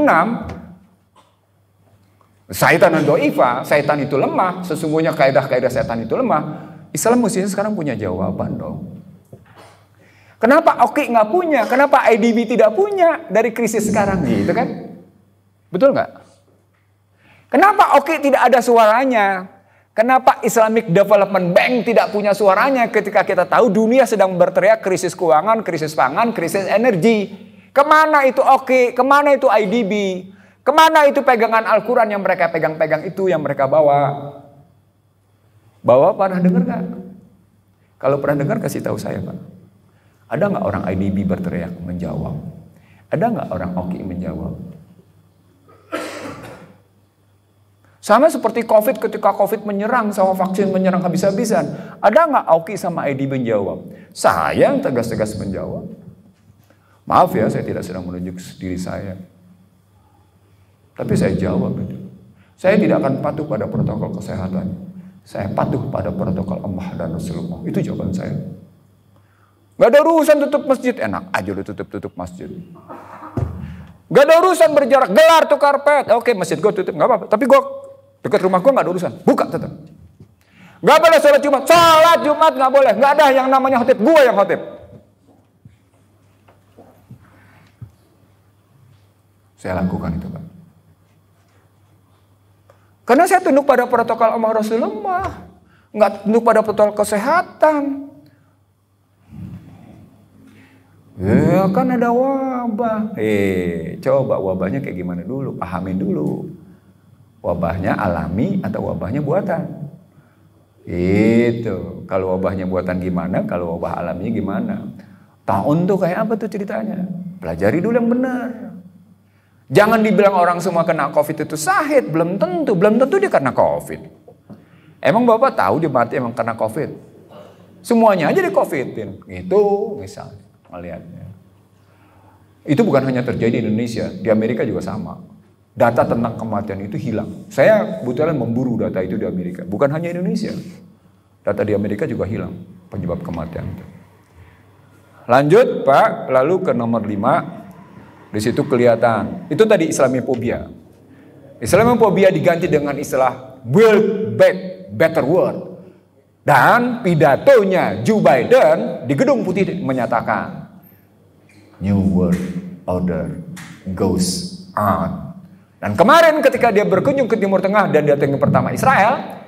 syaitan doifa, syaitan itu lemah, sesungguhnya kaidah-kaidah syaitan itu lemah. Islam mestinya sekarang punya jawaban dong. Kenapa Oki nggak punya? Kenapa IDB tidak punya dari krisis sekarang gitu kan? Betul nggak? Kenapa Oki tidak ada suaranya? Kenapa Islamic Development Bank tidak punya suaranya ketika kita tahu dunia sedang berteriak krisis keuangan, krisis pangan, krisis energi? Kemana itu Oki? Kemana itu IDB? Kemana itu pegangan Al-Quran yang mereka pegang-pegang itu yang mereka bawa? Bawa pernah dengar gak? Kalau pernah dengar kasih tahu saya Pak. Ada nggak orang IDB berteriak menjawab? Ada nggak orang Oki menjawab? Sama seperti COVID, ketika COVID menyerang, sama vaksin menyerang habis-habisan. Ada nggak Oki sama IDB menjawab? Saya yang tegas-tegas menjawab. Maaf ya, saya tidak sedang menunjuk diri saya. Tapi saya jawab itu. Saya tidak akan patuh pada protokol kesehatan. Saya patuh pada protokol Allah dan Rasulullah. Itu jawaban saya. Gak ada urusan tutup masjid. Enak aja lu tutup masjid. Gak ada urusan berjarak. Gelar tuh karpet. Oke, masjid gue tutup. Gak apa-apa. Tapi gue dekat rumah gue gak ada urusan. Buka tetap. Gak boleh sholat Jumat. Sholat Jumat gak boleh. Gak ada yang namanya khotib. Gue yang khotib. Saya lakukan itu Pak. Karena saya tunduk pada protokol Allah Rasulullah. Nggak tunduk pada protokol kesehatan. Ya kan ada wabah. Coba wabahnya kayak gimana dulu. Pahamin dulu. Wabahnya alami atau wabahnya buatan. Itu. Kalau wabahnya buatan gimana, kalau wabah alaminya gimana. Taun tuh kayak apa tuh ceritanya. Pelajari dulu yang benar. Jangan dibilang orang semua kena COVID itu sahid. Belum tentu dia kena COVID. Emang Bapak tahu dia mati emang kena COVID? Semuanya aja di COVID-in. Gitu misalnya. Melihatnya. Itu bukan hanya terjadi di Indonesia. Di Amerika juga sama. Data tentang kematian itu hilang. Saya kebetulan memburu data itu di Amerika. Bukan hanya Indonesia. Data di Amerika juga hilang. Penyebab kematian itu. Lanjut Pak. Lalu ke nomor 5. Di situ kelihatan. Itu tadi Islamophobia. Islamophobia diganti dengan istilah Build Back Better World. Dan pidatonya Joe Biden di Gedung Putih menyatakan New World Order goes on. Dan kemarin ketika dia berkunjung ke Timur Tengah dan datang pertama Israel,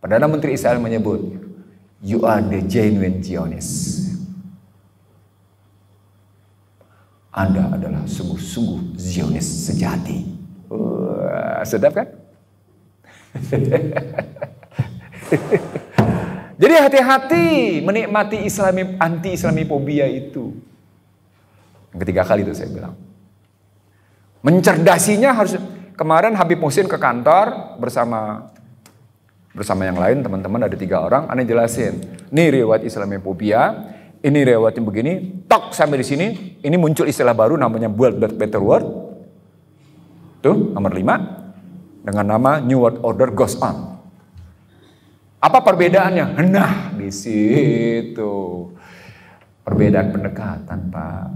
Perdana Menteri Israel menyebut, "You are the genuine Zionist." Anda adalah sungguh-sungguh Zionis sejati. Sedap kan? Jadi hati-hati menikmati anti-Islamifobia itu. Yang ketiga kali itu saya bilang. Mencerdasinya harus, kemarin Habib Muhsin ke kantor bersama yang lain, teman-teman ada 3 orang, aneh jelasin. Ini riwayat Islamifobia, ini riwayatnya begini, tok sampai di sini, ini muncul istilah baru namanya Build Back Better World. Tuh, nomor 5 dengan nama New World Order Goes On. Apa perbedaannya? Nah, di situ. Perbedaan pendekatan, Pak.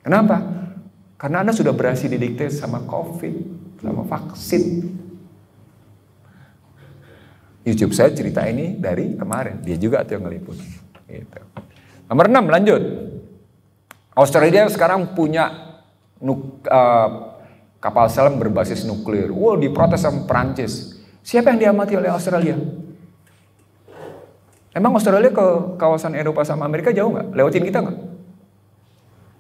Kenapa? Karena Anda sudah berhasil didikte sama COVID, sama vaksin. YouTube saya cerita ini dari kemarin. Dia juga tuh yang ngeliput. Gitu. Nomor 6, lanjut. Australia sekarang punya kapal selam berbasis nuklir. Wow, diprotes sama Perancis. Siapa yang diamati oleh Australia? Emang Australia ke kawasan Eropa sama Amerika jauh nggak? Lewatin kita nggak?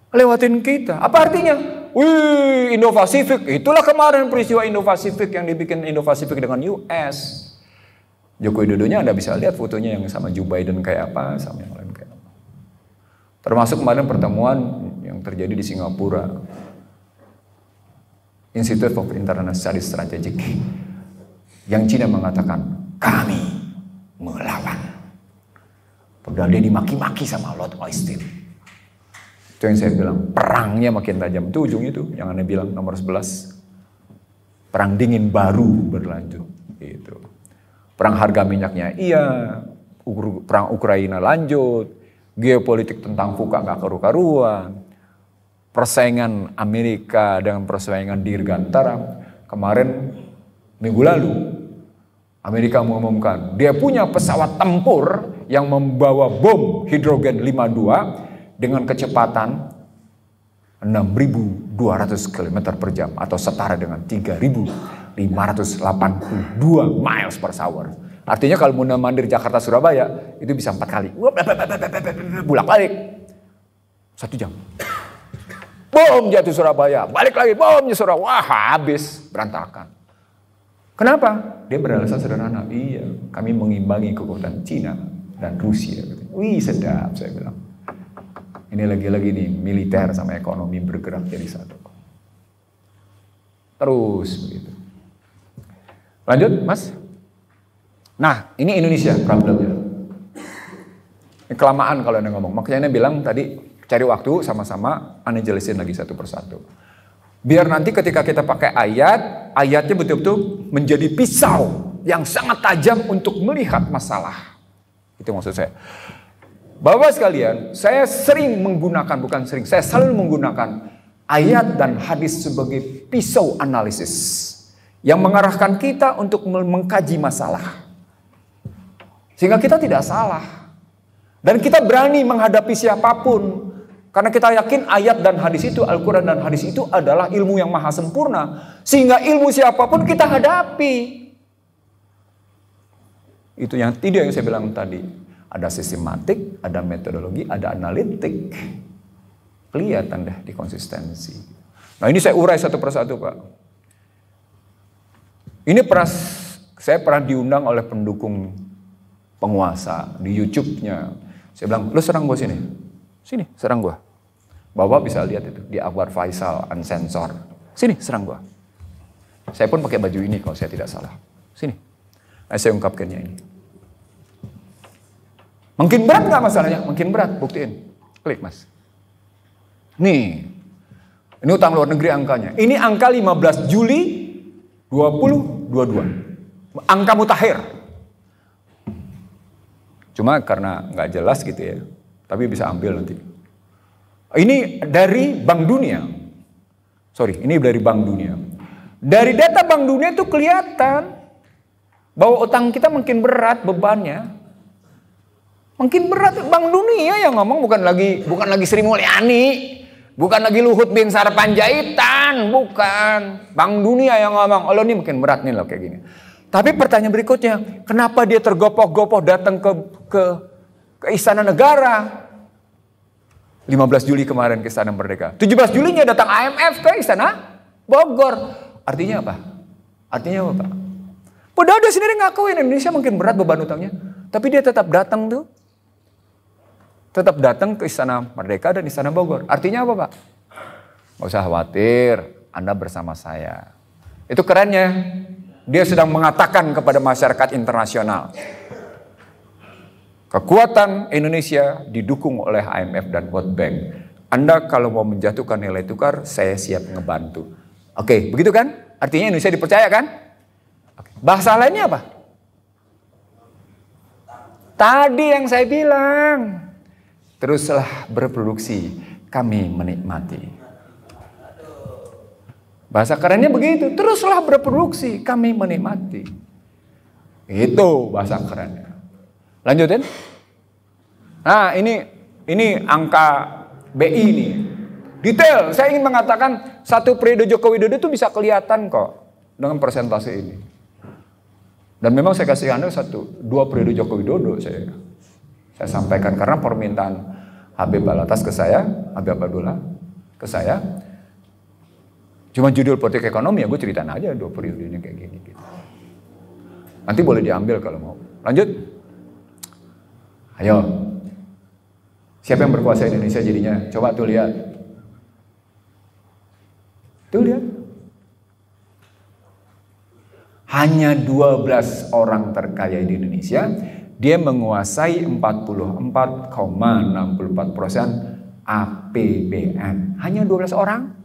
Lewatin kita. Apa artinya? Wih, Indo-Pasifik. Itulah kemarin peristiwa Indo-Pasifik yang dibikin Indo-Pasifik dengan US. Joko Widodonya Anda bisa lihat fotonya yang sama Joe Biden kayak apa, sama yang lain kayak apa. Termasuk kemarin pertemuan yang terjadi di Singapura. Institute of International Studies Strategic. Yang Cina mengatakan, kami melawan. Padahal dia dimaki-maki sama Lord Austin. Itu yang saya bilang, perangnya makin tajam. Itu ujung itu, yang Anda bilang nomor 11. Perang dingin baru berlanjut. Gitu. Perang harga minyaknya iya, perang Ukraina lanjut, geopolitik tentang FUKA gak karu-karuan, persaingan Amerika dengan persaingan Dirgantara. Kemarin, minggu lalu, Amerika mengumumkan dia punya pesawat tempur yang membawa bom hidrogen 52 dengan kecepatan 6.200 km per jam atau setara dengan 3.582 miles per hour. Artinya kalau mundur-mandir Jakarta Surabaya itu bisa 4 kali. Bolak-balik. 1 jam. Bom jatuh Surabaya, balik lagi bomnya Surabaya. Wah, habis, berantakan. Kenapa? Dia beralasan sederhana. Iya, kami mengimbangi kekuatan Cina dan Rusia. Wih, sedap saya bilang. Ini lagi-lagi nih, militer sama ekonomi bergerak jadi satu. Terus begitu. Lanjut, Mas. Nah, ini Indonesia problemnya. Ini kelamaan kalau Anda ngomong. Makanya Anda bilang tadi, cari waktu sama-sama, Anda jelasin lagi satu persatu. Biar nanti ketika kita pakai ayat, ayatnya betul-betul menjadi pisau yang sangat tajam untuk melihat masalah. Itu maksud saya. Bapak sekalian, saya sering menggunakan, bukan sering, saya selalu menggunakan ayat dan hadis sebagai pisau analisis yang mengarahkan kita untuk mengkaji masalah. Sehingga kita tidak salah. Dan kita berani menghadapi siapapun. Karena kita yakin ayat dan hadis itu, Al-Quran dan hadis itu adalah ilmu yang maha sempurna. Sehingga ilmu siapapun kita hadapi. Itu yang tidak yang saya bilang tadi. Ada sistematik, ada metodologi, ada analitik. Kelihatan deh di konsistensi. Nah ini saya urai satu persatu Pak. Ini saya pernah diundang oleh pendukung penguasa di YouTube-nya. Saya bilang, lu serang gue sini. Sini, serang gue. Bapak bisa lihat itu di Akbar Faisal Unsensor. Sini, serang gue. Saya pun pakai baju ini kalau saya tidak salah. Sini. Nah, saya ungkapkannya ini. Makin berat nggak masalahnya? Makin berat, buktiin. Klik Mas. Nih, ini utang luar negeri angkanya. Ini angka 15 Juli 2022. Angka mutakhir. Cuma karena nggak jelas gitu ya. Tapi bisa ambil nanti. Ini dari Bank Dunia. Sorry, ini dari Bank Dunia. Dari data Bank Dunia itu kelihatan bahwa utang kita makin berat bebannya. Makin berat. Bank Dunia yang ngomong, bukan lagi Sri Mulyani, bukan lagi Luhut bin Sarpanjaitan, bukan. Bank Dunia yang ngomong, oh ini makin berat nih loh kayak gini. Tapi pertanyaan berikutnya, kenapa dia tergopoh-gopoh datang ke Istana Negara? 15 Juli kemarin ke Istana Merdeka. 17 Julinya datang IMF ke Istana Bogor. Artinya apa? Artinya apa, Pak? Padahal dia sendiri ngakuin Indonesia mungkin berat beban utangnya. Tapi dia tetap datang tuh. Tetap datang ke Istana Merdeka dan Istana Bogor. Artinya apa, Pak? Gak usah khawatir, Anda bersama saya. Itu kerennya. Dia sedang mengatakan kepada masyarakat internasional, kekuatan Indonesia didukung oleh IMF dan World Bank. Anda kalau mau menjatuhkan nilai tukar, saya siap ngebantu. Oke, begitu kan? Artinya Indonesia dipercaya kan? Oke. Bahasa lainnya apa? Tadi yang saya bilang, teruslah berproduksi, kami menikmati. Bahasa kerennya begitu, teruslah berproduksi, kami menikmati. Itu bahasa kerennya. Lanjutin. Nah, ini angka BI nih. Detail, saya ingin mengatakan satu periode Joko Widodo itu bisa kelihatan kok dengan persentase ini. Dan memang saya kasih Anda dua periode Joko Widodo saya sampaikan karena permintaan Habib Alatas ke saya, Habib Abdullah ke saya. Cuma judul politik ekonomi ya gue ceritain aja 2 periode ini kayak gini gitu. Nanti boleh diambil kalau mau. Lanjut. Ayo. Siapa yang berkuasa Indonesia jadinya? Coba tuh lihat. Tuh lihat. Hanya 12 orang terkaya di Indonesia, dia menguasai 44,64% APBN. Hanya 12 orang.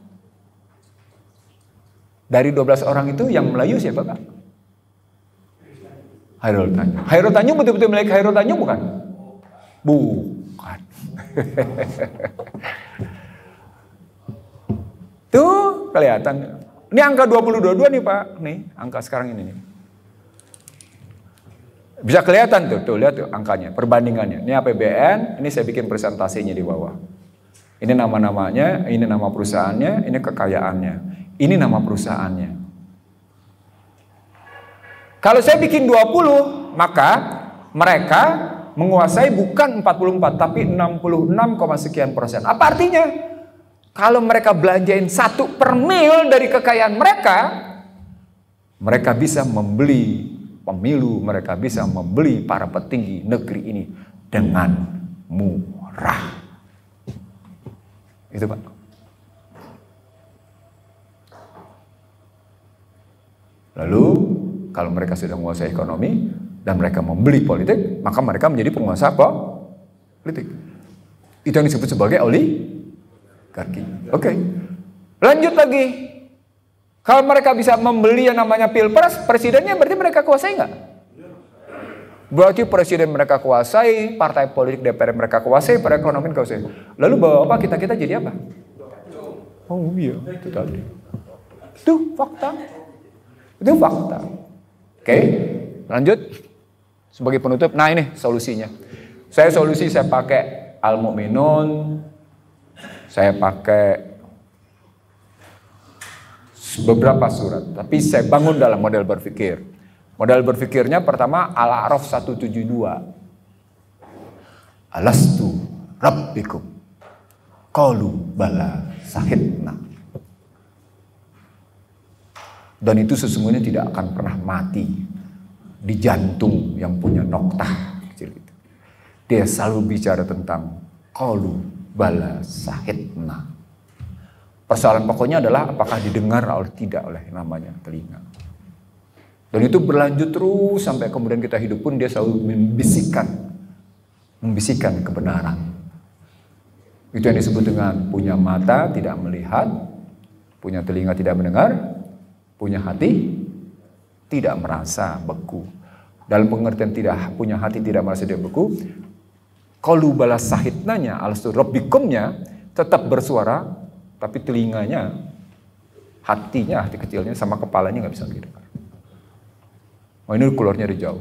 Dari 12 orang itu yang Melayu siapa, Pak? Hairul Tanjung. Hairul Tanjung betul-betul milik Hairul Tanjung bukan? Bukan. Tuh kelihatan. Ini angka 2022 nih, Pak. Nih, angka sekarang ini nih. Bisa kelihatan tuh lihat tuh angkanya, perbandingannya. Ini APBN, ini saya bikin presentasinya di bawah. Ini nama-namanya, ini nama perusahaannya, ini kekayaannya. Ini nama perusahaannya. Kalau saya bikin 20, maka mereka menguasai bukan 44 tapi 66, sekian persen. Apa artinya? Kalau mereka belanjain 1 per mil dari kekayaan mereka, mereka bisa membeli pemilu, mereka bisa membeli para petinggi negeri ini dengan murah. Itu, Pak. Lalu kalau mereka sudah menguasai ekonomi dan mereka membeli politik, maka mereka menjadi penguasa politik. Itu yang disebut sebagai oligarki. Oke. Lanjut lagi. Kalau mereka bisa membeli yang namanya pilpres, presidennya berarti mereka kuasai nggak? Berarti presiden mereka kuasai, partai politik DPR mereka kuasai, perekonomian kuasai. Lalu bapak kita jadi apa? Oh iya, itu tadi. Itu fakta. Itu fakta. Oke, lanjut. Sebagai penutup, nah ini solusinya. Saya pakai Al-Mu'minun. Saya pakai beberapa surat. Tapi saya bangun dalam model berpikir. Model berpikirnya pertama Al-A'raf 172. Alastu rabbikum. Qalu bala sahidna. Dan itu sesungguhnya tidak akan pernah mati di jantung yang punya noktah kecil itu. Dia selalu bicara tentang qalu bala sahidna. Persoalan pokoknya adalah apakah didengar atau tidak oleh namanya telinga. Dan itu berlanjut terus sampai kemudian kita hidup pun dia selalu membisikkan kebenaran. Itu yang disebut dengan punya mata tidak melihat, punya telinga tidak mendengar, punya hati tidak merasa beku. Dalam pengertian tidak punya hati tidak merasa tidak beku, qalu bala sahidnanya alastu rabbikumnya tetap bersuara, tapi telinganya, hatinya, hati kecilnya sama kepalanya nggak bisa mendengar. Oh, ini keluarnya dari jauh.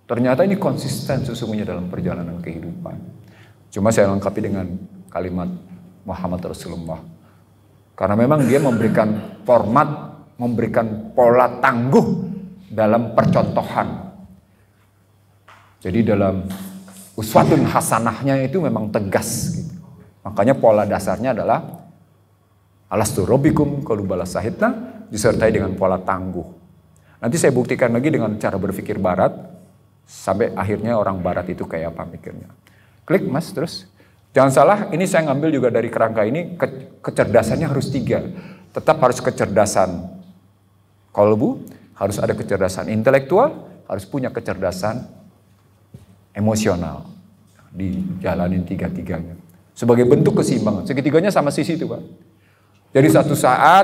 Ternyata ini konsisten sesungguhnya dalam perjalanan kehidupan. Cuma saya lengkapi dengan kalimat Muhammad Rasulullah. Karena memang dia memberikan format, memberikan pola tangguh dalam percontohan. Jadi dalam uswatun hasanahnya itu memang tegas gitu. Makanya pola dasarnya adalah alastu robbikum qalu bala shahidna, disertai dengan pola tangguh. Nanti saya buktikan lagi dengan cara berpikir barat, sampai akhirnya orang barat itu kayak apa mikirnya. Klik mas terus. Jangan salah, ini saya ngambil juga dari kerangka ini, kecerdasannya harus 3. Tetap harus kecerdasan kolbu, harus ada kecerdasan intelektual, harus punya kecerdasan emosional. Dijalanin 3-tiganya. Sebagai bentuk keseimbangan. Segitiganya sama sisi itu Pak. Jadi satu saat,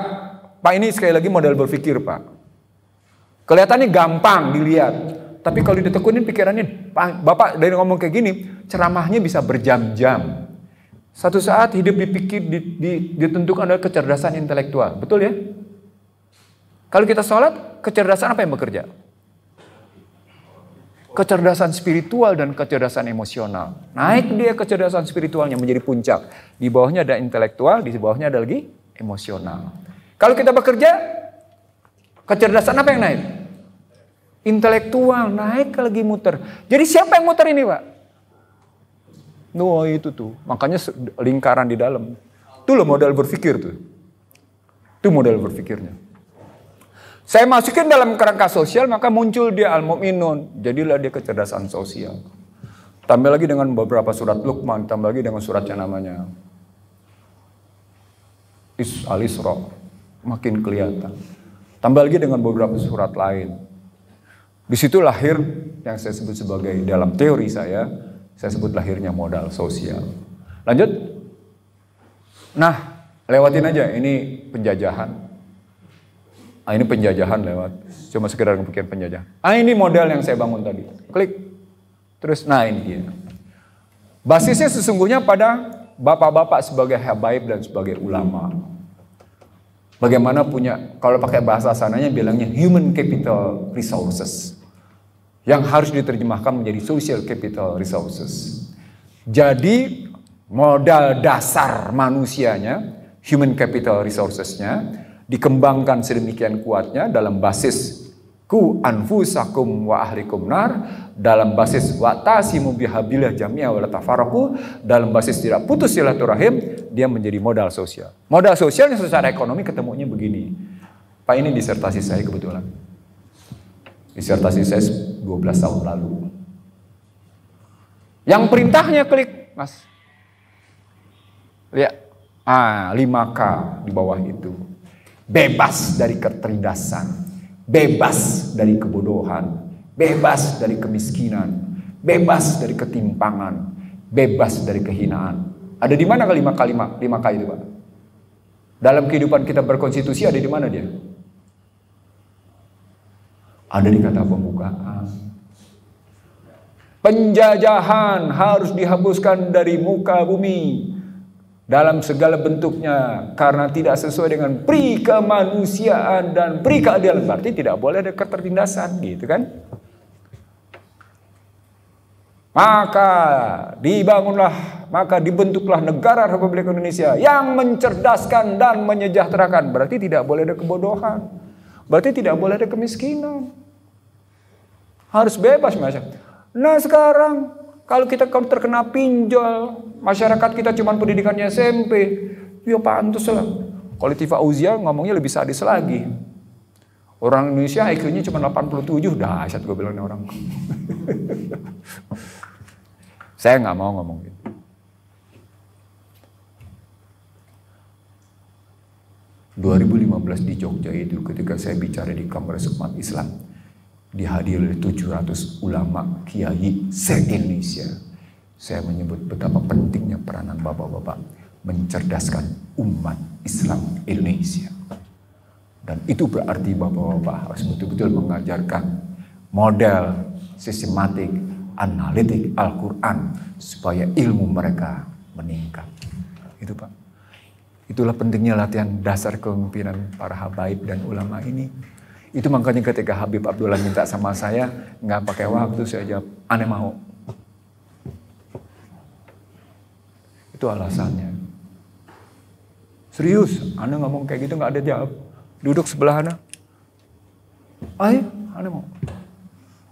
Pak ini sekali lagi model berpikir Pak. Kelihatannya gampang dilihat. Tapi kalau ditekunin pikirannya, Bapak dari ngomong kayak gini, ceramahnya bisa berjam-jam. Satu saat hidup dipikir, ditentukan oleh kecerdasan intelektual. Betul ya? Kalau kita sholat, kecerdasan apa yang bekerja? Kecerdasan spiritual dan kecerdasan emosional. Naik dia kecerdasan spiritualnya menjadi puncak. Di bawahnya ada intelektual, di bawahnya ada lagi emosional. Kalau kita bekerja, kecerdasan apa yang naik? Intelektual, naik lagi muter. Jadi siapa yang muter ini Pak? Itu tuh. Makanya lingkaran di dalam. Itu loh model berpikir tuh. Itu model berpikirnya. Saya masukin dalam kerangka sosial, maka muncul dia al-mu'minun. Jadilah dia kecerdasan sosial. Tambah lagi dengan beberapa surat Luqman, tambah lagi dengan surat yang namanya Al-Isra. Makin kelihatan. Tambah lagi dengan beberapa surat lain. Di situ lahir yang saya sebut sebagai, dalam teori saya sebut lahirnya modal sosial. Lanjut. Nah, lewatin aja, ini penjajahan. Ini penjajahan lewat, cuma sekedar kepikiran penjajahan. Ini model yang saya bangun tadi. Klik. Terus, nah ini dia. Basisnya sesungguhnya pada bapak-bapak sebagai habaib dan sebagai ulama. Bagaimana punya, kalau pakai bahasa sananya bilangnya human capital resources. Yang harus diterjemahkan menjadi social capital resources. Jadi modal dasar manusianya, human capital resourcesnya, dikembangkan sedemikian kuatnya dalam basis ku anfusakum wa ahlikum nar, dalam basis wa'tasimu bihabillah jami'a wa la tafarraqu, dalam basis tidak putus silaturahim, dia menjadi modal sosial. Modal sosialnya secara ekonomi ketemunya begini. Pak, ini disertasi saya kebetulan. Disertasi saya 12 tahun lalu. Yang perintahnya klik, Mas. Lihat. 5K di bawah itu. Bebas dari ketertindasan, bebas dari kebodohan, bebas dari kemiskinan, bebas dari ketimpangan, bebas dari kehinaan. Ada di mana kalimat 5K itu, Pak? Dalam kehidupan kita berkonstitusi ada di mana dia? Ada di kata pembukaan. Penjajahan harus dihapuskan dari muka bumi dalam segala bentuknya karena tidak sesuai dengan pri kemanusiaan dan pri keadilan. Berarti tidak boleh ada ketertindasan, gitu kan? Maka dibentuklah negara Republik Indonesia yang mencerdaskan dan menyejahterakan. Berarti tidak boleh ada kebodohan. Berarti tidak boleh ada kemiskinan. Harus bebas masyarakat. Nah sekarang kalau kita terkena pinjol, masyarakat kita cuma pendidikannya SMP, ya pantas lah. Kalau Tifa Auzia ngomongnya lebih sadis lagi. Orang Indonesia IQ-nya cuma 87, dahsyat gue bilangnya orang. Saya nggak mau ngomong gitu. ...2015 di Jogja itu ketika saya bicara di Kongres Umat Islam, dihadiri oleh 700 ulama kiai se-Indonesia. Saya menyebut betapa pentingnya peranan bapak-bapak mencerdaskan umat Islam Indonesia. Dan itu berarti bapak-bapak harus betul-betul mengajarkan model sistematik, analitik Al-Quran supaya ilmu mereka meningkat. Itu Pak. Itulah pentingnya latihan dasar kepemimpinan para habaib dan ulama ini. Itu makanya ketika Habib Abdullah minta sama saya, nggak pakai waktu, saya jawab, aneh mau. Itu alasannya. Serius, aneh ngomong kayak gitu nggak ada jawab. Duduk sebelah aneh. Ayo, aneh mau.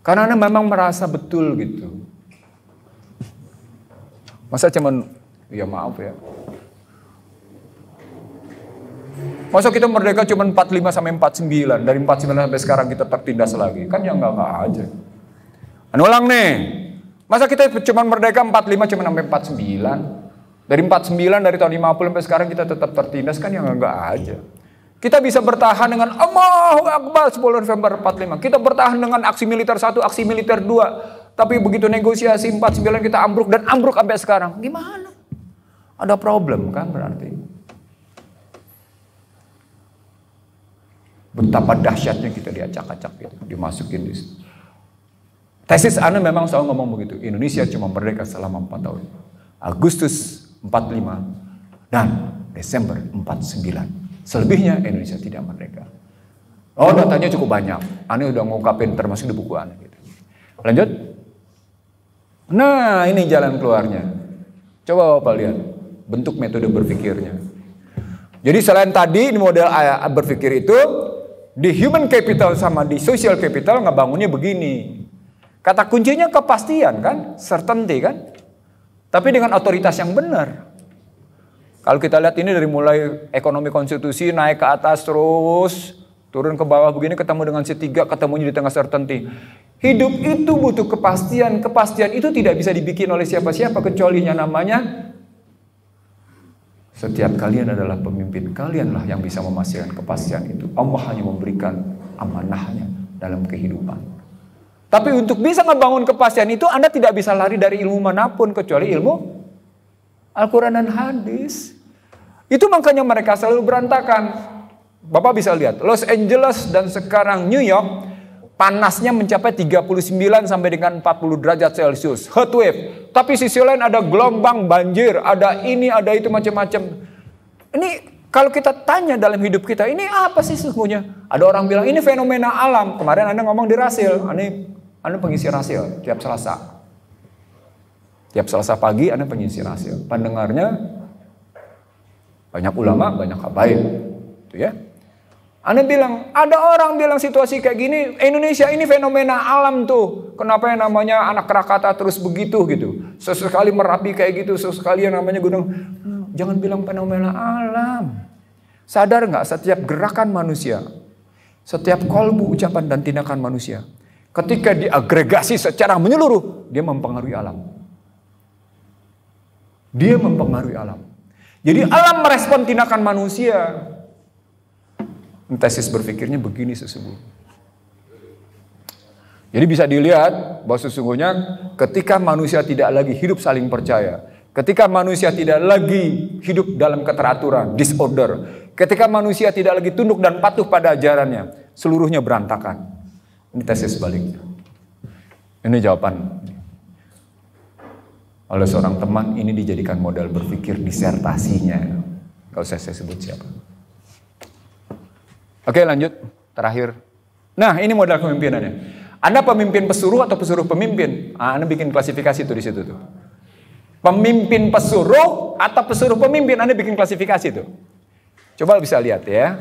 Karena aneh memang merasa betul gitu. Masa cuman Ya maaf ya. Masa kita merdeka cuma 45 sampai 49, dari 49 sampai sekarang kita tertindas lagi, kan ya enggak aja. Ulang nih, masa kita cuma merdeka 45 cuma sampai 49, dari 49 dari tahun 50 sampai sekarang kita tetap tertindas, kan ya enggak aja. Kita bisa bertahan dengan Allahu Akbar 10 November 45. Kita bertahan dengan aksi militer 1, aksi militer 2. Tapi begitu negosiasi 49 kita ambruk dan ambruk sampai sekarang. Gimana? Ada problem kan berarti. Betapa dahsyatnya kita diacak-acak gitu, dimasukin di situ. Tesis Ana memang selalu ngomong begitu. Indonesia cuma merdeka selama 4 tahun. Agustus 45 dan Desember 49. Selebihnya Indonesia tidak merdeka. Oh, datanya cukup banyak. Ane udah ngungkapin termasuk di buku Ane gitu. Lanjut. Nah, ini jalan keluarnya. Coba Bapak lihat bentuk metode berpikirnya. Jadi selain tadi ini model berpikir itu, di human capital sama di social capital ngebangunnya begini. Kata kuncinya kepastian kan, certainty kan. Tapi dengan otoritas yang benar. Kalau kita lihat ini dari mulai ekonomi konstitusi naik ke atas terus turun ke bawah begini ketemu dengan C3, ketemunya di tengah certainty. Hidup itu butuh kepastian. Kepastian itu tidak bisa dibikin oleh siapa-siapa kecuali yang namanya setiap kalian adalah pemimpin. Kalianlah yang bisa memastikan kepastian itu. Allah hanya memberikan amanahnya dalam kehidupan. Tapi untuk bisa membangun kepastian itu Anda tidak bisa lari dari ilmu manapun kecuali ilmu Al-Quran dan hadis. Itu makanya mereka selalu berantakan. Bapak bisa lihat Los Angeles dan sekarang New York panasnya mencapai 39 sampai dengan 40 derajat Celcius, hot wave. Tapi sisi lain ada gelombang banjir, ada ini, ada itu macam-macam. Ini kalau kita tanya dalam hidup kita, ini apa sih sesungguhnya? Ada orang bilang ini fenomena alam. Kemarin Anda ngomong di Rasil, Anda pengisi Rasil tiap Selasa. Tiap Selasa pagi Anda pengisi Rasil. Pendengarnya banyak ulama, banyak habaib. Itu ya. Anda bilang, ada orang bilang situasi kayak gini, Indonesia ini fenomena alam tuh. Kenapa yang namanya anak Krakatau terus begitu gitu. Sesekali Merapi kayak gitu, sesekali yang namanya gunung. Jangan bilang fenomena alam. Sadar nggak setiap gerakan manusia, setiap kolbu ucapan dan tindakan manusia, ketika diagregasi secara menyeluruh, dia mempengaruhi alam. Dia mempengaruhi alam. Jadi alam merespon tindakan manusia. Tesis berpikirnya begini sesungguhnya. Jadi bisa dilihat bahwa sesungguhnya ketika manusia tidak lagi hidup saling percaya, ketika manusia tidak lagi hidup dalam keteraturan, disorder, ketika manusia tidak lagi tunduk dan patuh pada ajarannya, seluruhnya berantakan. Ini tesis sebaliknya. Ini jawaban oleh seorang teman, ini dijadikan modal berpikir disertasinya. Gak usah saya sebut siapa. Oke, lanjut. Terakhir. Nah, ini modal kepemimpinannya. Anda pemimpin pesuruh atau pesuruh pemimpin? Anda bikin klasifikasi tuh di situ tuh. Pemimpin pesuruh atau pesuruh pemimpin, Anda bikin klasifikasi tuh. Coba bisa lihat ya.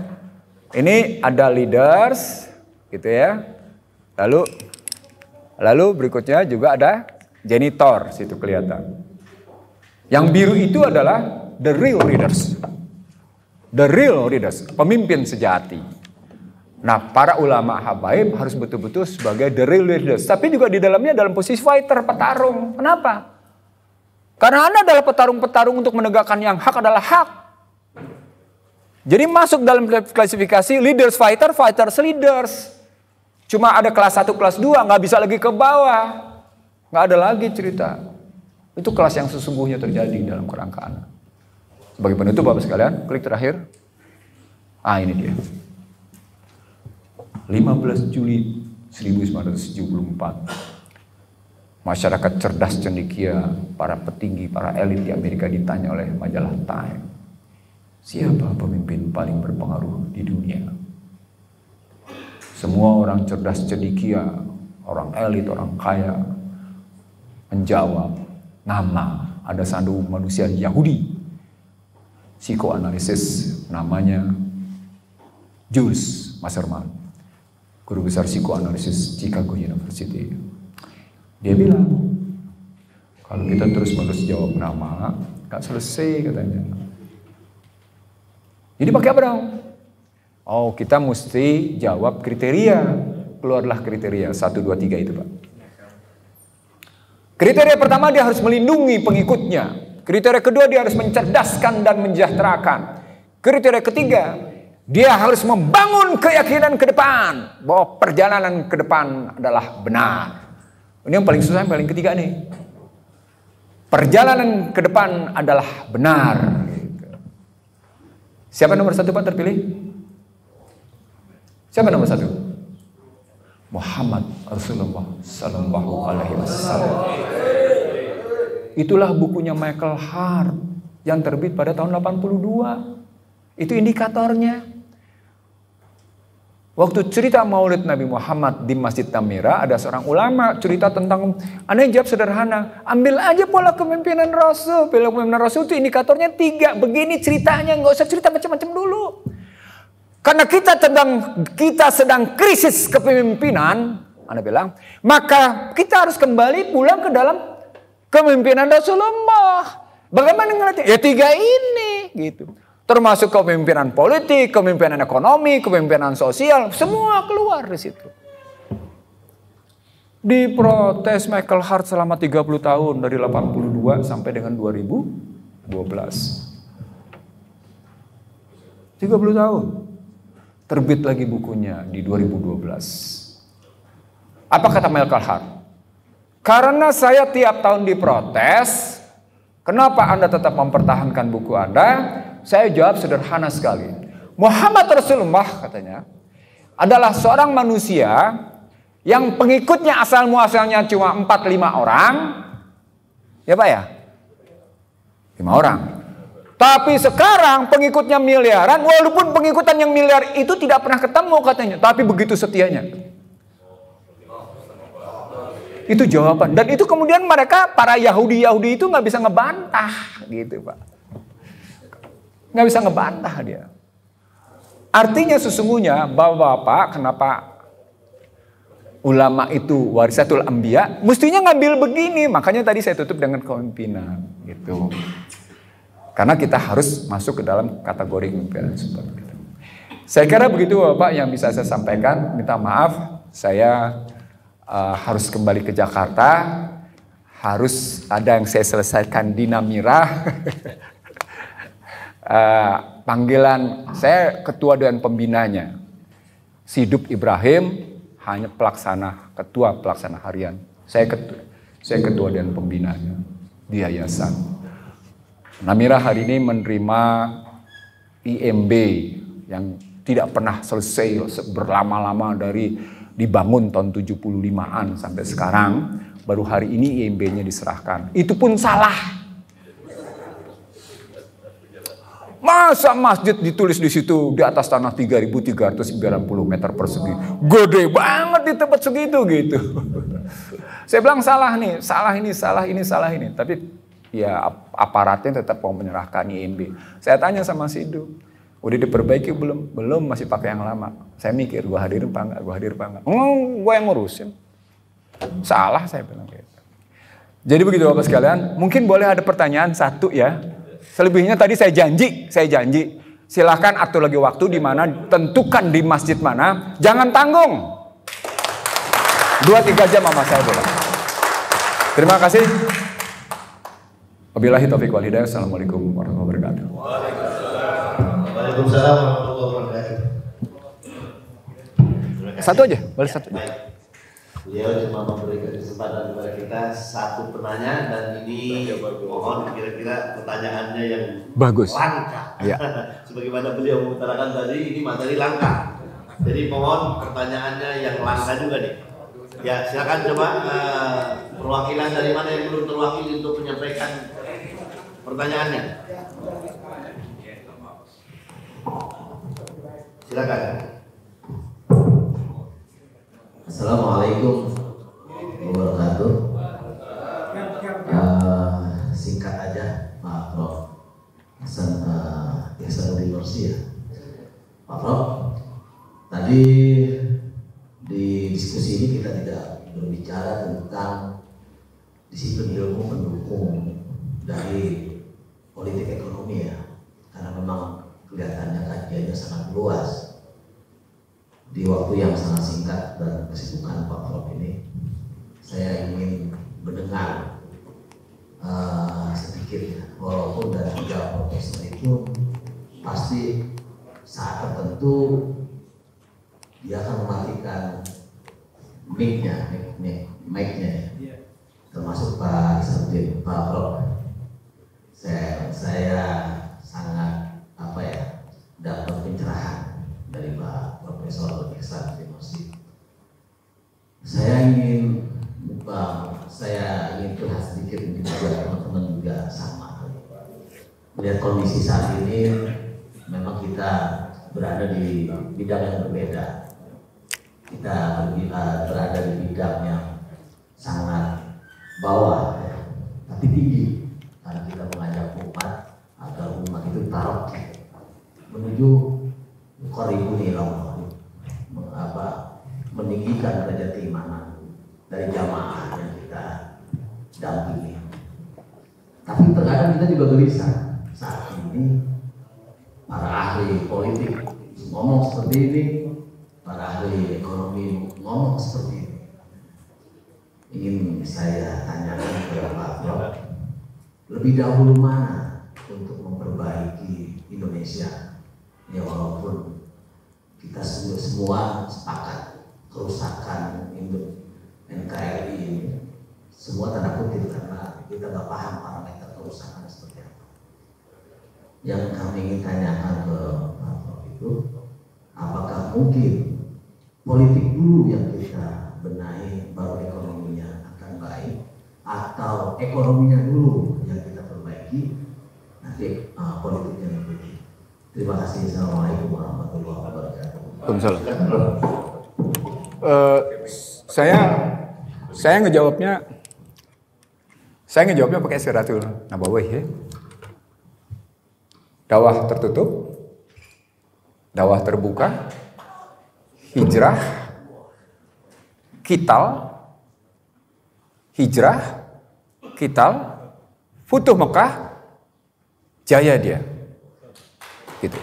Ini ada leaders, gitu ya. Lalu berikutnya juga ada janitor, situ kelihatan. Yang biru itu adalah the real leaders. The real leaders, pemimpin sejati. Nah, para ulama habaib harus betul-betul sebagai the real leaders. Tapi juga di dalamnya dalam posisi fighter, petarung. Kenapa? Karena Anda adalah petarung-petarung untuk menegakkan yang hak adalah hak. Jadi masuk dalam klasifikasi leaders fighter, fighters leaders. Cuma ada kelas 1, kelas 2, nggak bisa lagi ke bawah. Nggak ada lagi cerita. Itu kelas yang sesungguhnya terjadi dalam kerangka Anda. Sebagai penutup Bapak sekalian, klik terakhir. Ini dia. 15 Juli 1974. Masyarakat cerdas cendekia, para petinggi, para elit di Amerika ditanya oleh majalah Time. Siapa pemimpin paling berpengaruh di dunia? Semua orang cerdas cendekia, orang elit, orang kaya, menjawab nama. Ada satu manusia Yahudi, psikoanalisis, namanya Jules Wasserman, guru besar psikoanalisis Chicago University. Dia bilang, Kalau kita terus-menerus jawab nama, nggak selesai katanya. Jadi pakai apa dong? Oh, kita mesti jawab kriteria. Keluarlah kriteria 1, 2, 3 itu, Pak. Kriteria pertama, dia harus melindungi pengikutnya. Kriteria kedua, dia harus mencerdaskan dan mensejahterakan. Kriteria ketiga, dia harus membangun keyakinan ke depan bahwa perjalanan ke depan adalah benar. Ini yang paling susah, yang paling ketiga nih. Perjalanan ke depan adalah benar. Siapa nomor 1, Pak, terpilih? Siapa nomor 1? Muhammad Rasulullah Sallallahu Alaihi Wasallam. Itulah bukunya Michael Hart yang terbit pada tahun 82. Itu indikatornya. Waktu cerita Maulid Nabi Muhammad di Masjid Namira, ada seorang ulama cerita tentang, aneh jawab sederhana, ambil aja pola kepemimpinan Rasul. Pola kepemimpinan Rasul itu indikatornya 3. Begini ceritanya, nggak usah cerita macam-macam dulu. Karena kita sedang krisis kepemimpinan, Anda bilang, maka kita harus kembali pulang ke dalam kepemimpinan Rasulullah. Bagaimana ngeliatnya? Ya 3 ini, gitu. Termasuk kepemimpinan politik, kepemimpinan ekonomi, kepemimpinan sosial, semua keluar di situ. Diprotes Michael Hart selama 30 tahun dari 82 sampai dengan 2012. 30 tahun. Terbit lagi bukunya di 2012. Apa kata Michael Hart? Karena saya tiap tahun diprotes, kenapa Anda tetap mempertahankan buku Anda? Saya jawab sederhana sekali. Muhammad Rasulullah, katanya, adalah seorang manusia yang pengikutnya asal muasalnya cuma 4-5 orang. Ya Pak ya? 5 orang. Tapi sekarang pengikutnya miliaran, walaupun pengikutan yang miliar itu tidak pernah ketemu katanya, tapi begitu setianya. Itu jawaban. Dan itu kemudian mereka, para Yahudi itu nggak bisa ngebantah, gitu Pak. Nggak bisa ngebantah dia. Artinya sesungguhnya Bapak-bapak, kenapa ulama itu warisatul anbiya, mestinya ngambil begini. Makanya tadi saya tutup dengan kepemimpinan, gitu. Karena kita harus masuk ke dalam kategori kepemimpinan seperti itu. Saya kira begitu Bapak yang bisa saya sampaikan. Minta maaf, saya harus kembali ke Jakarta. Harus ada yang saya selesaikan di Namira. Panggilan saya ketua dewan pembinanya. Sidup Ibrahim hanya ketua pelaksana harian. Saya ketua dewan pembinanya di yayasan. Namira hari ini menerima IMB yang tidak pernah selesai berlama-lama dari dibangun tahun 75-an sampai sekarang. Baru hari ini IMB-nya diserahkan. Itu pun salah. Masa masjid ditulis di situ di atas tanah 3.390 meter persegi. Gede banget di tempat segitu gitu. Saya bilang salah nih, salah ini. Tapi ya aparatnya tetap mau menyerahkan IMB. Saya tanya sama Sidu, udah diperbaiki belum? Belum, masih pakai yang lama. Saya mikir, gue hadir apa enggak? Gue yang ngurusin. Salah saya bilang gitu. Jadi begitu Bapak sekalian, mungkin boleh ada pertanyaan 1 ya. Selebihnya tadi saya janji. Silahkan atur lagi waktu di mana, tentukan di masjid mana. Jangan tanggung. 2-3 jam sama saya boleh. Terima kasih. Wabillahi taufiq wal hidayah. Assalamualaikum warahmatullahi wabarakatuh. Waalaikumsalam warahmatullahi wabarakatuh. Satu aja, boleh satu. Beliau cuma memberikan kesempatan kepada kita 1 pertanyaan dan ini mohon kira-kira pertanyaannya yang bagus, langka. Ya. Sebagaimana beliau mengutarakan tadi, ini materi langka. Jadi mohon pertanyaannya yang langka juga nih. Ya silakan coba perwakilan dari mana yang belum terwakili untuk menyampaikan pertanyaannya. Silakan. Assalamualaikum warahmatullahi wabarakatuh. Singkat aja Pak Prof. Ihsanuddin Nursi ya. Pak Prof, tadi di diskusi ini kita tidak berbicara tentang disiplin ilmu pendukung mendukung dari politik ekonomi ya, karena memang kelihatannya kajiannya sangat luas. Di waktu yang sangat singkat dan kesibukan Pak Prof ini, saya ingin mendengar sedikit ya, walaupun dari 3 profesor itu pasti saat tertentu dia akan mematikan mic-nya ya. Termasuk Pak Isardin, Pak Prof. Saya sangat dapat pencerahan dari Pak Profesor Iksan Demosi. Saya ingin curhat sedikit, mungkin juga teman-teman juga sama. Melihat kondisi saat ini, memang kita berada di bidang yang berbeda. Kita berada di bidang yang sangat bawah, ya, tapi tinggi. Karena kita mengajak umat agar umat itu taruh menuju qaribuni meninggikan derajat keimanan dari jamaah yang kita dampingi. Tapi terkadang kita juga gelisah. Saat ini para ahli politik ngomong seperti ini, para ahli ekonomi ngomong seperti ini. Ingin saya tanyakan kepada Pak Prof, lebih dahulu mana untuk memperbaiki Indonesia? Ya, walaupun kita semua sepakat kerusakan NKRI ini semua tanda kutip, karena kita nggak paham parameter kerusakan seperti apa. Yang kami ingin tanyakan ke Pak Prof itu, apakah mungkin politik dulu yang kita benahi baru ekonominya akan baik, atau ekonominya dulu yang kita perbaiki nanti politiknya nanti. Terima kasih. Assalamualaikum warahmatullahi wabarakatuh. Waalaikumsalam. Saya ngejawabnya pakai Siratul Nabawi ya. Dakwah tertutup, dakwah terbuka, hijrah, kital, Futuh Mekah, jaya dia. Gitu.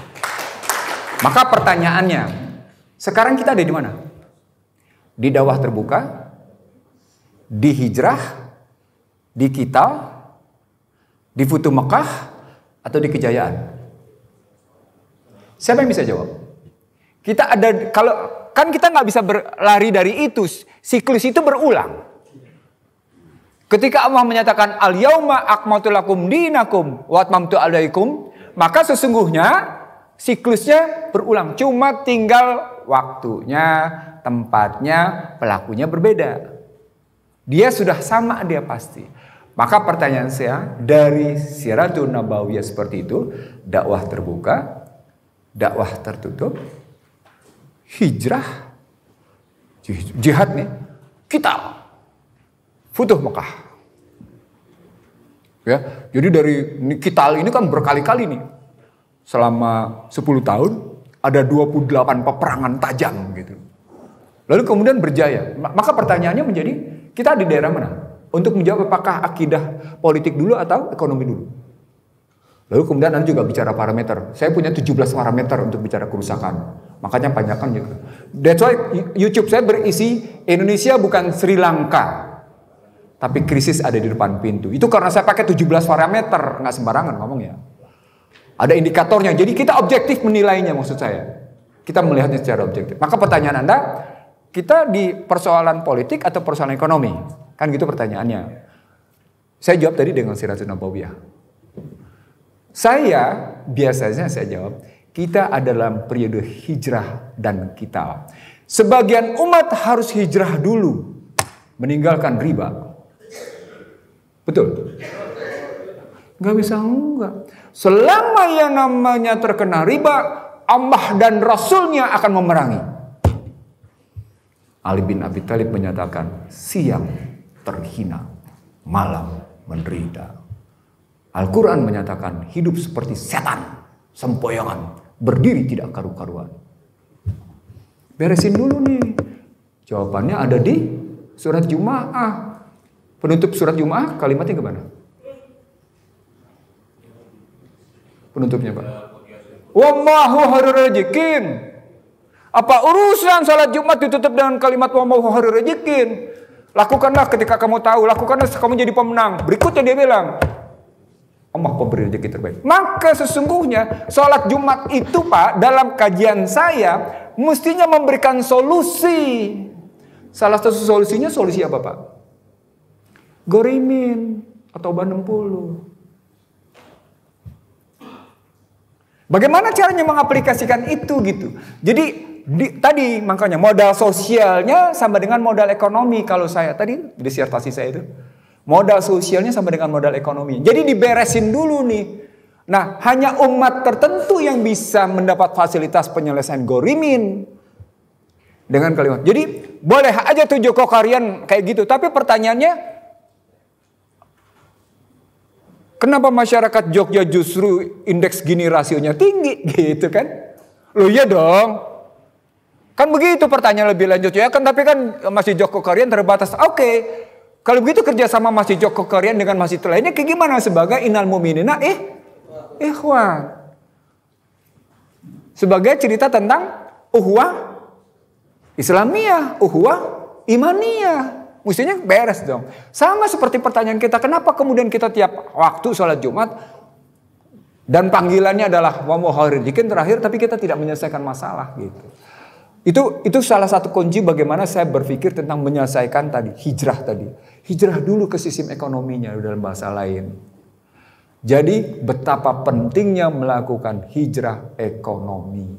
Maka pertanyaannya, sekarang kita ada di mana? Di dakwah terbuka, di hijrah, di kital, di Futuh Mekah, atau di kejayaan? Siapa yang bisa jawab? Kita ada, kalau kan kita nggak bisa berlari dari itu, siklus itu berulang. Ketika Allah menyatakan al-yauma akmaltu lakum dinakum wa atmamtu alaikum, maka sesungguhnya siklusnya berulang, cuma tinggal waktunya, tempatnya, pelakunya berbeda. Dia sudah sama, dia pasti. Maka pertanyaan saya, dari Siratul Nabawiyah seperti itu, dakwah terbuka, dakwah tertutup, hijrah, jihad nih, kita Futuh Mekah. Ya, jadi dari kital ini kan berkali-kali nih. Selama 10 tahun ada 28 peperangan tajam gitu. Lalu kemudian berjaya. Maka pertanyaannya menjadi, kita di daerah mana? Untuk menjawab apakah akidah politik dulu atau ekonomi dulu. Lalu kemudian nanti juga bicara parameter. Saya punya 17 parameter untuk bicara kerusakan. Makanya banyakkan juga. That's why YouTube saya berisi Indonesia bukan Sri Lanka, tapi krisis ada di depan pintu. Itu karena saya pakai 17 parameter, nggak sembarangan ngomongnya. Ada indikatornya. Jadi kita objektif menilainya, maksud saya. Kita melihatnya secara objektif. Maka pertanyaan Anda, kita di persoalan politik atau persoalan ekonomi? Kan gitu pertanyaannya. Saya jawab tadi dengan Siratul Nabawiyah. Biasanya saya jawab, kita adalah periode hijrah dan kital. Sebagian umat harus hijrah dulu, meninggalkan riba. Betul? Gak bisa enggak. Selama yang namanya terkena riba, Allah dan Rasulnya akan memerangi. Ali bin Abi Thalib menyatakan, siang terhina, malam menderita. Al-Quran menyatakan, hidup seperti setan, sempoyongan, berdiri tidak karu-karuan. Beresin dulu nih. Jawabannya ada di surat Jumu'ah. Penutup surat Jumu'ah kalimatnya gimana? Penutupnya Pak. Wallahu khairur raziqin. Apa urusan salat Jumat ditutup dengan kalimat wallahu khairur raziqin? Lakukanlah ketika kamu tahu, lakukanlah kamu jadi pemenang. Berikutnya dia bilang, Allah pemberi rezeki terbaik. Maka sesungguhnya salat Jumat itu Pak, dalam kajian saya mestinya memberikan solusi. Salah satu solusinya solusi apa Pak? Gorimin atau Bandempulu. Bagaimana caranya mengaplikasikan itu gitu. Jadi tadi makanya modal sosialnya sama dengan modal ekonomi. Kalau saya tadi disertasi saya itu modal sosialnya sama dengan modal ekonomi. Jadi diberesin dulu nih. Nah hanya umat tertentu yang bisa mendapat fasilitas penyelesaian gorimin dengan kalimat. Jadi boleh aja tuh Joko Karyan kayak gitu. Tapi pertanyaannya, kenapa masyarakat Jogja justru indeks Gini rasionya tinggi gitu kan? Loh iya dong. Kan begitu pertanyaan lebih lanjut ya kan, tapi kan Masjid Joko Karyan terbatas. Oke. Kalau begitu kerjasama Masjid Joko Karyan dengan masjid lainnya kayak gimana sebagai Innal Mu'minina Ikhwan. Sebagai cerita tentang uhwah Islamiyah, uhwah imaniyah. Mestinya beres dong. Sama seperti pertanyaan kita, kenapa kemudian kita tiap waktu sholat Jumat dan panggilannya adalah wa muharrijikin terakhir, tapi kita tidak menyelesaikan masalah gitu. Itu salah satu kunci bagaimana saya berpikir tentang menyelesaikan tadi hijrah tadi. Hijrah dulu ke sistem ekonominya dalam bahasa lain. Jadi betapa pentingnya melakukan hijrah ekonomi.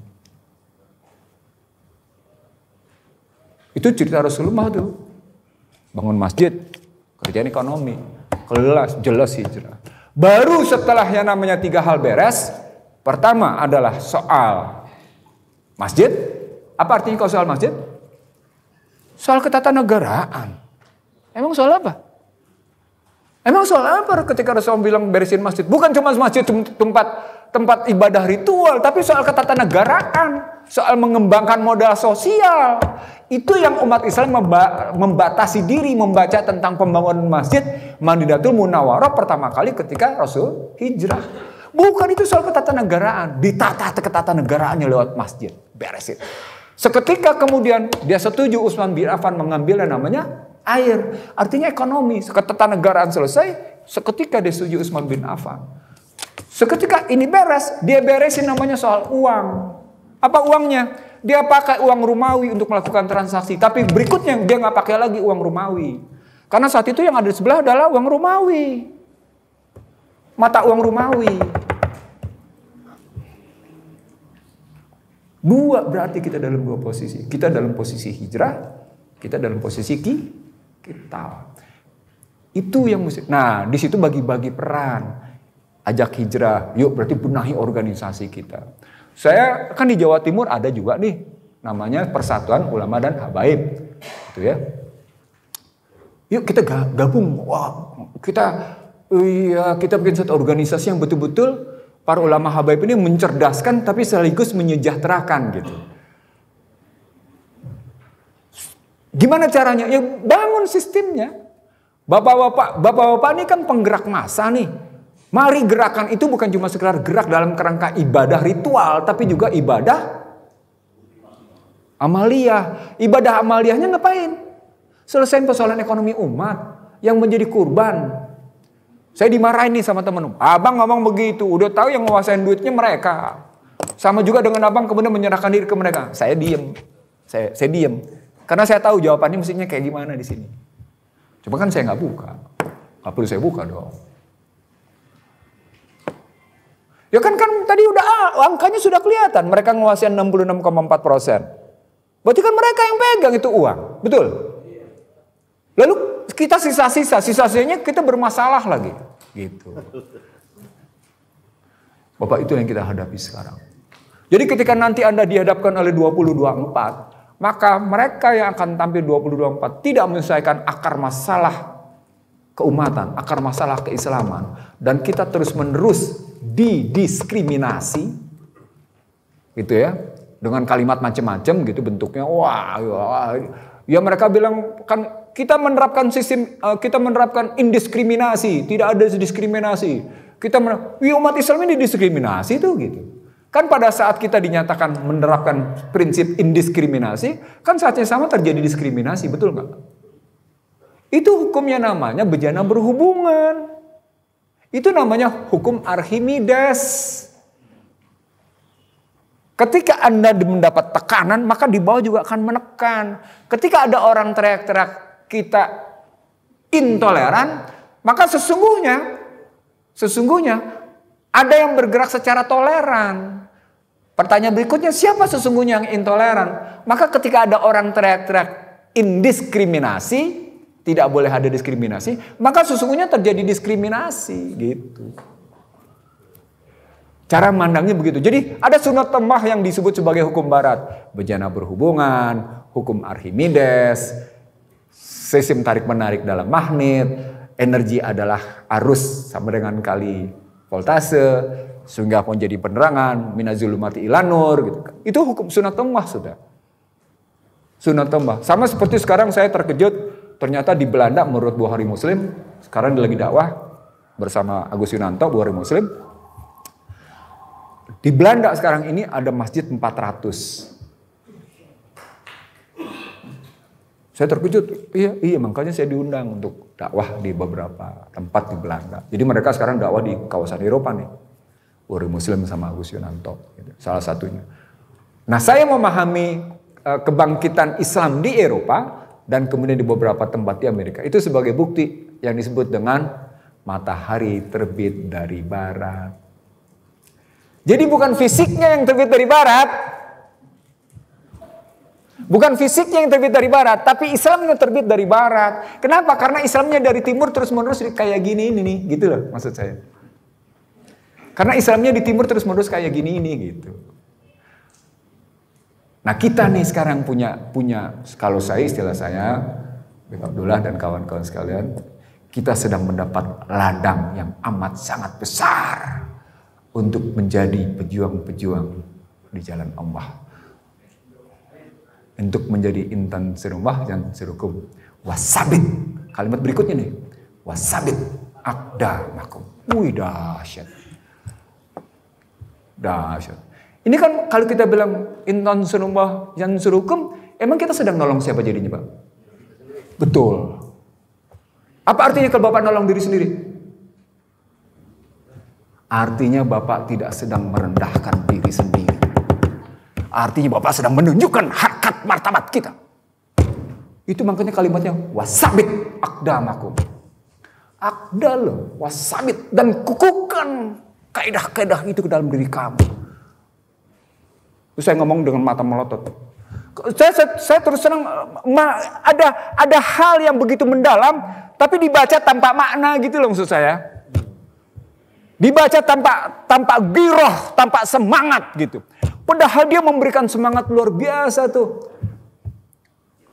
Itu cerita Rasulullah tuh. Bangun masjid, kerjaan ekonomi, jelas hijrah. Baru setelah yang namanya 3 hal beres, pertama adalah soal masjid. Apa artinya kalau soal masjid? Soal ketatanegaraan. Emang soal apa? Emang soal apa ketika Rasulullah bilang beresin masjid? Bukan cuma masjid tempat ibadah ritual, tapi soal ketatanegaraan, soal mengembangkan modal sosial. Itu yang umat Islam membatasi diri membaca tentang pembangunan masjid Madinatul Munawwarah pertama kali ketika Rasul hijrah. Bukan itu soal ketatanegaraan, ditata ketatanegaraannya lewat masjid, beresin. Seketika kemudian dia setuju Utsman bin Affan mengambil yang namanya air, artinya ekonomi. Ketatanegaraan selesai, seketika dia setuju Utsman bin Affan. Seketika ini beres, dia beresin namanya soal uang. Apa uangnya? Dia pakai uang Romawi untuk melakukan transaksi. Tapi berikutnya dia nggak pakai lagi uang Romawi. Karena saat itu yang ada di sebelah adalah uang Romawi. Mata uang Romawi. Berarti kita dalam 2 posisi. Kita dalam posisi hijrah, kita dalam posisi kita. Itu yang mesti. Nah, di situ bagi-bagi peran. Ajak hijrah, yuk berarti benahi organisasi kita. Saya kan di Jawa Timur ada juga nih namanya Persatuan Ulama dan Habaib, gitu ya. Yuk kita gabung. Wah, kita bikin satu organisasi yang betul-betul para ulama habaib ini mencerdaskan tapi sekaligus menyejahterakan gitu. Gimana caranya? Ya bangun sistemnya. Bapak-bapak ini kan penggerak massa nih. Mari gerakan itu bukan cuma sekedar gerak dalam kerangka ibadah ritual, tapi juga ibadah amaliyah. Ibadah amaliyahnya ngapain? Selesaiin persoalan ekonomi umat yang menjadi kurban. Saya dimarahin nih sama temen. Abang ngomong begitu, udah tahu yang nguasain duitnya mereka. Sama juga dengan abang kemudian menyerahkan diri ke mereka. Saya diem. Saya diem. Karena saya tahu jawabannya mestinya kayak gimana di sini. Cuma kan saya nggak buka. Nggak perlu saya buka dong. Ya kan tadi udah angkanya sudah kelihatan. Mereka nguasain 66,4%. Berarti kan mereka yang pegang itu uang. Betul? Lalu kita sisa-sisanya kita bermasalah lagi. Gitu. Bapak itu yang kita hadapi sekarang. Jadi ketika nanti Anda dihadapkan oleh 2024, maka mereka yang akan tampil 2024 tidak menyelesaikan akar masalah keumatan, akar masalah keislaman. Dan kita terus-menerus didiskriminasi gitu ya, dengan kalimat macam-macam gitu bentuknya. Ya mereka bilang kan kita menerapkan sistem, kita menerapkan indiskriminasi, tidak ada diskriminasi. Kita umat Islam ini didiskriminasi tuh gitu. Kan pada saat kita dinyatakan menerapkan prinsip indiskriminasi, kan saat yang sama terjadi diskriminasi, betul nggak? Itu hukumnya namanya bejana berhubungan. Itu namanya hukum Archimedes. Ketika Anda mendapat tekanan, maka di bawah juga akan menekan. Ketika ada orang teriak-teriak kita intoleran, maka sesungguhnya ada yang bergerak secara toleran. Pertanyaan berikutnya, siapa sesungguhnya yang intoleran? Maka ketika ada orang teriak-teriak indiskriminasi, tidak boleh ada diskriminasi, maka sesungguhnya terjadi diskriminasi gitu. Cara mandangnya begitu. Jadi ada sunat temah yang disebut sebagai hukum barat. Bejana berhubungan, hukum Archimedes, sistem tarik-menarik dalam magnet, energi adalah arus sama dengan kali voltase, sehingga menjadi penerangan, minazulumati ilanur gitu. Itu hukum sunat temah sudah. Sunat temah. Sama seperti sekarang saya terkejut, ternyata di Belanda menurut Bukhari Muslim, sekarang dia lagi dakwah bersama Agus Yunanto, Bukhari Muslim. Di Belanda sekarang ini ada masjid 400. Saya terkejut, iya makanya saya diundang untuk dakwah di beberapa tempat di Belanda. Jadi mereka sekarang dakwah di kawasan Eropa nih. Bukhari Muslim sama Agus Yunanto, gitu, salah satunya. Nah saya memahami kebangkitan Islam di Eropa dan kemudian di beberapa tempat di Amerika. Itu sebagai bukti yang disebut dengan matahari terbit dari barat. Jadi bukan fisiknya yang terbit dari barat. Bukan fisiknya yang terbit dari barat, tapi Islamnya terbit dari barat. Kenapa? Karena Islamnya dari timur terus-menerus kayak gini ini nih, gitu loh maksud saya. Karena Islamnya di timur terus-menerus kayak gini ini gitu. Nah kita nih sekarang punya kalau saya istilah saya, Beb Abdullah dan kawan-kawan sekalian, kita sedang mendapat ladang yang amat sangat besar untuk menjadi pejuang-pejuang di jalan Allah. Untuk menjadi intan serumah dan serukum. Wasabit. Kalimat berikutnya nih. Wasabit aqdamakum. Wih dahsyat. Dahsyat. Ini kan kalau kita bilang intan serumah dan serukum, emang kita sedang nolong siapa jadinya Pak? Betul. Apa artinya kalau Bapak nolong diri sendiri? Artinya Bapak tidak sedang merendahkan diri sendiri. Artinya Bapak sedang menunjukkan harkat martabat kita. Itu makanya kalimatnya wasabit aqdamakum. Aqdal, wasabit, dan kukuhkan kaidah-kaidah itu ke dalam diri kamu. Terus saya ngomong dengan mata melotot. Saya terus terang ada hal yang begitu mendalam, tapi dibaca tanpa makna gitu loh maksud saya. Dibaca tanpa giroh, tanpa semangat gitu. Padahal dia memberikan semangat luar biasa tuh.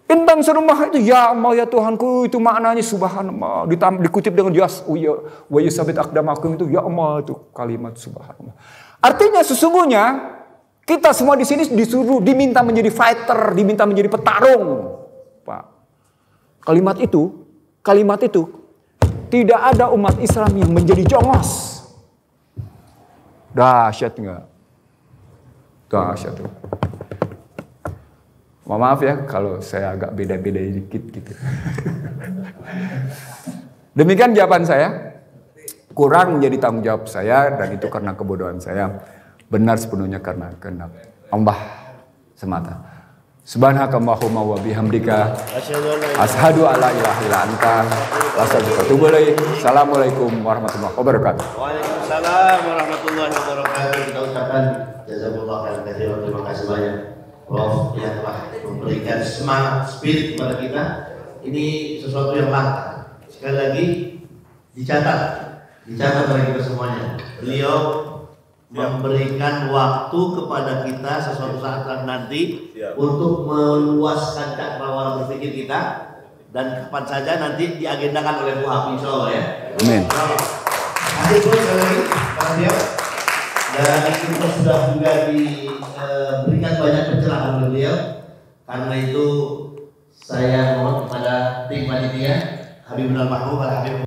Intan serumah itu ya Allah ya Tuhanku, itu maknanya subhanallah. Dikutip dengan wa yusabit aqdamakum itu ya Allah, itu kalimat subhanallah. Artinya sesungguhnya kita semua di sini disuruh diminta menjadi fighter, diminta menjadi petarung. Pak. Kalimat itu tidak ada umat Islam yang menjadi jongos. Dahsyat enggak? Dahsyat tuh. Maaf ya kalau saya agak beda-beda dikit gitu. Demikian jawaban saya. Kurang menjadi tanggung jawab saya dan itu karena kebodohan saya. Benar sepenuhnya karena kehendak Allah semata. Subhanakallahumma wa bihamdika asyhadu alla ilaha illa anta astaghfiruka wa atubu ilaik. Assalamualaikum warahmatullahi wabarakatuh. Waalaikumsalam warahmatullahi wabarakatuh. Kita ucapkan jazakumullah khairan katsiran. Terima kasih banyak Prof yang telah memberikan semangat spirit kepada kita. Ini sesuatu yang langka. Sekali lagi dicatat oleh kita semuanya. Beliau memberikan waktu kepada kita sesuatu saat nanti untuk meluaskan cakrawala berpikir kita, dan kapan saja nanti diagendakan oleh Bu Hafi insyaallah ya. Amin. Nanti sekali lagi makasih ya. Dan kita sudah juga diberikan banyak pencerahan oleh beliau. Karena itu saya mohon kepada tim panitia Habibur Rahman Habib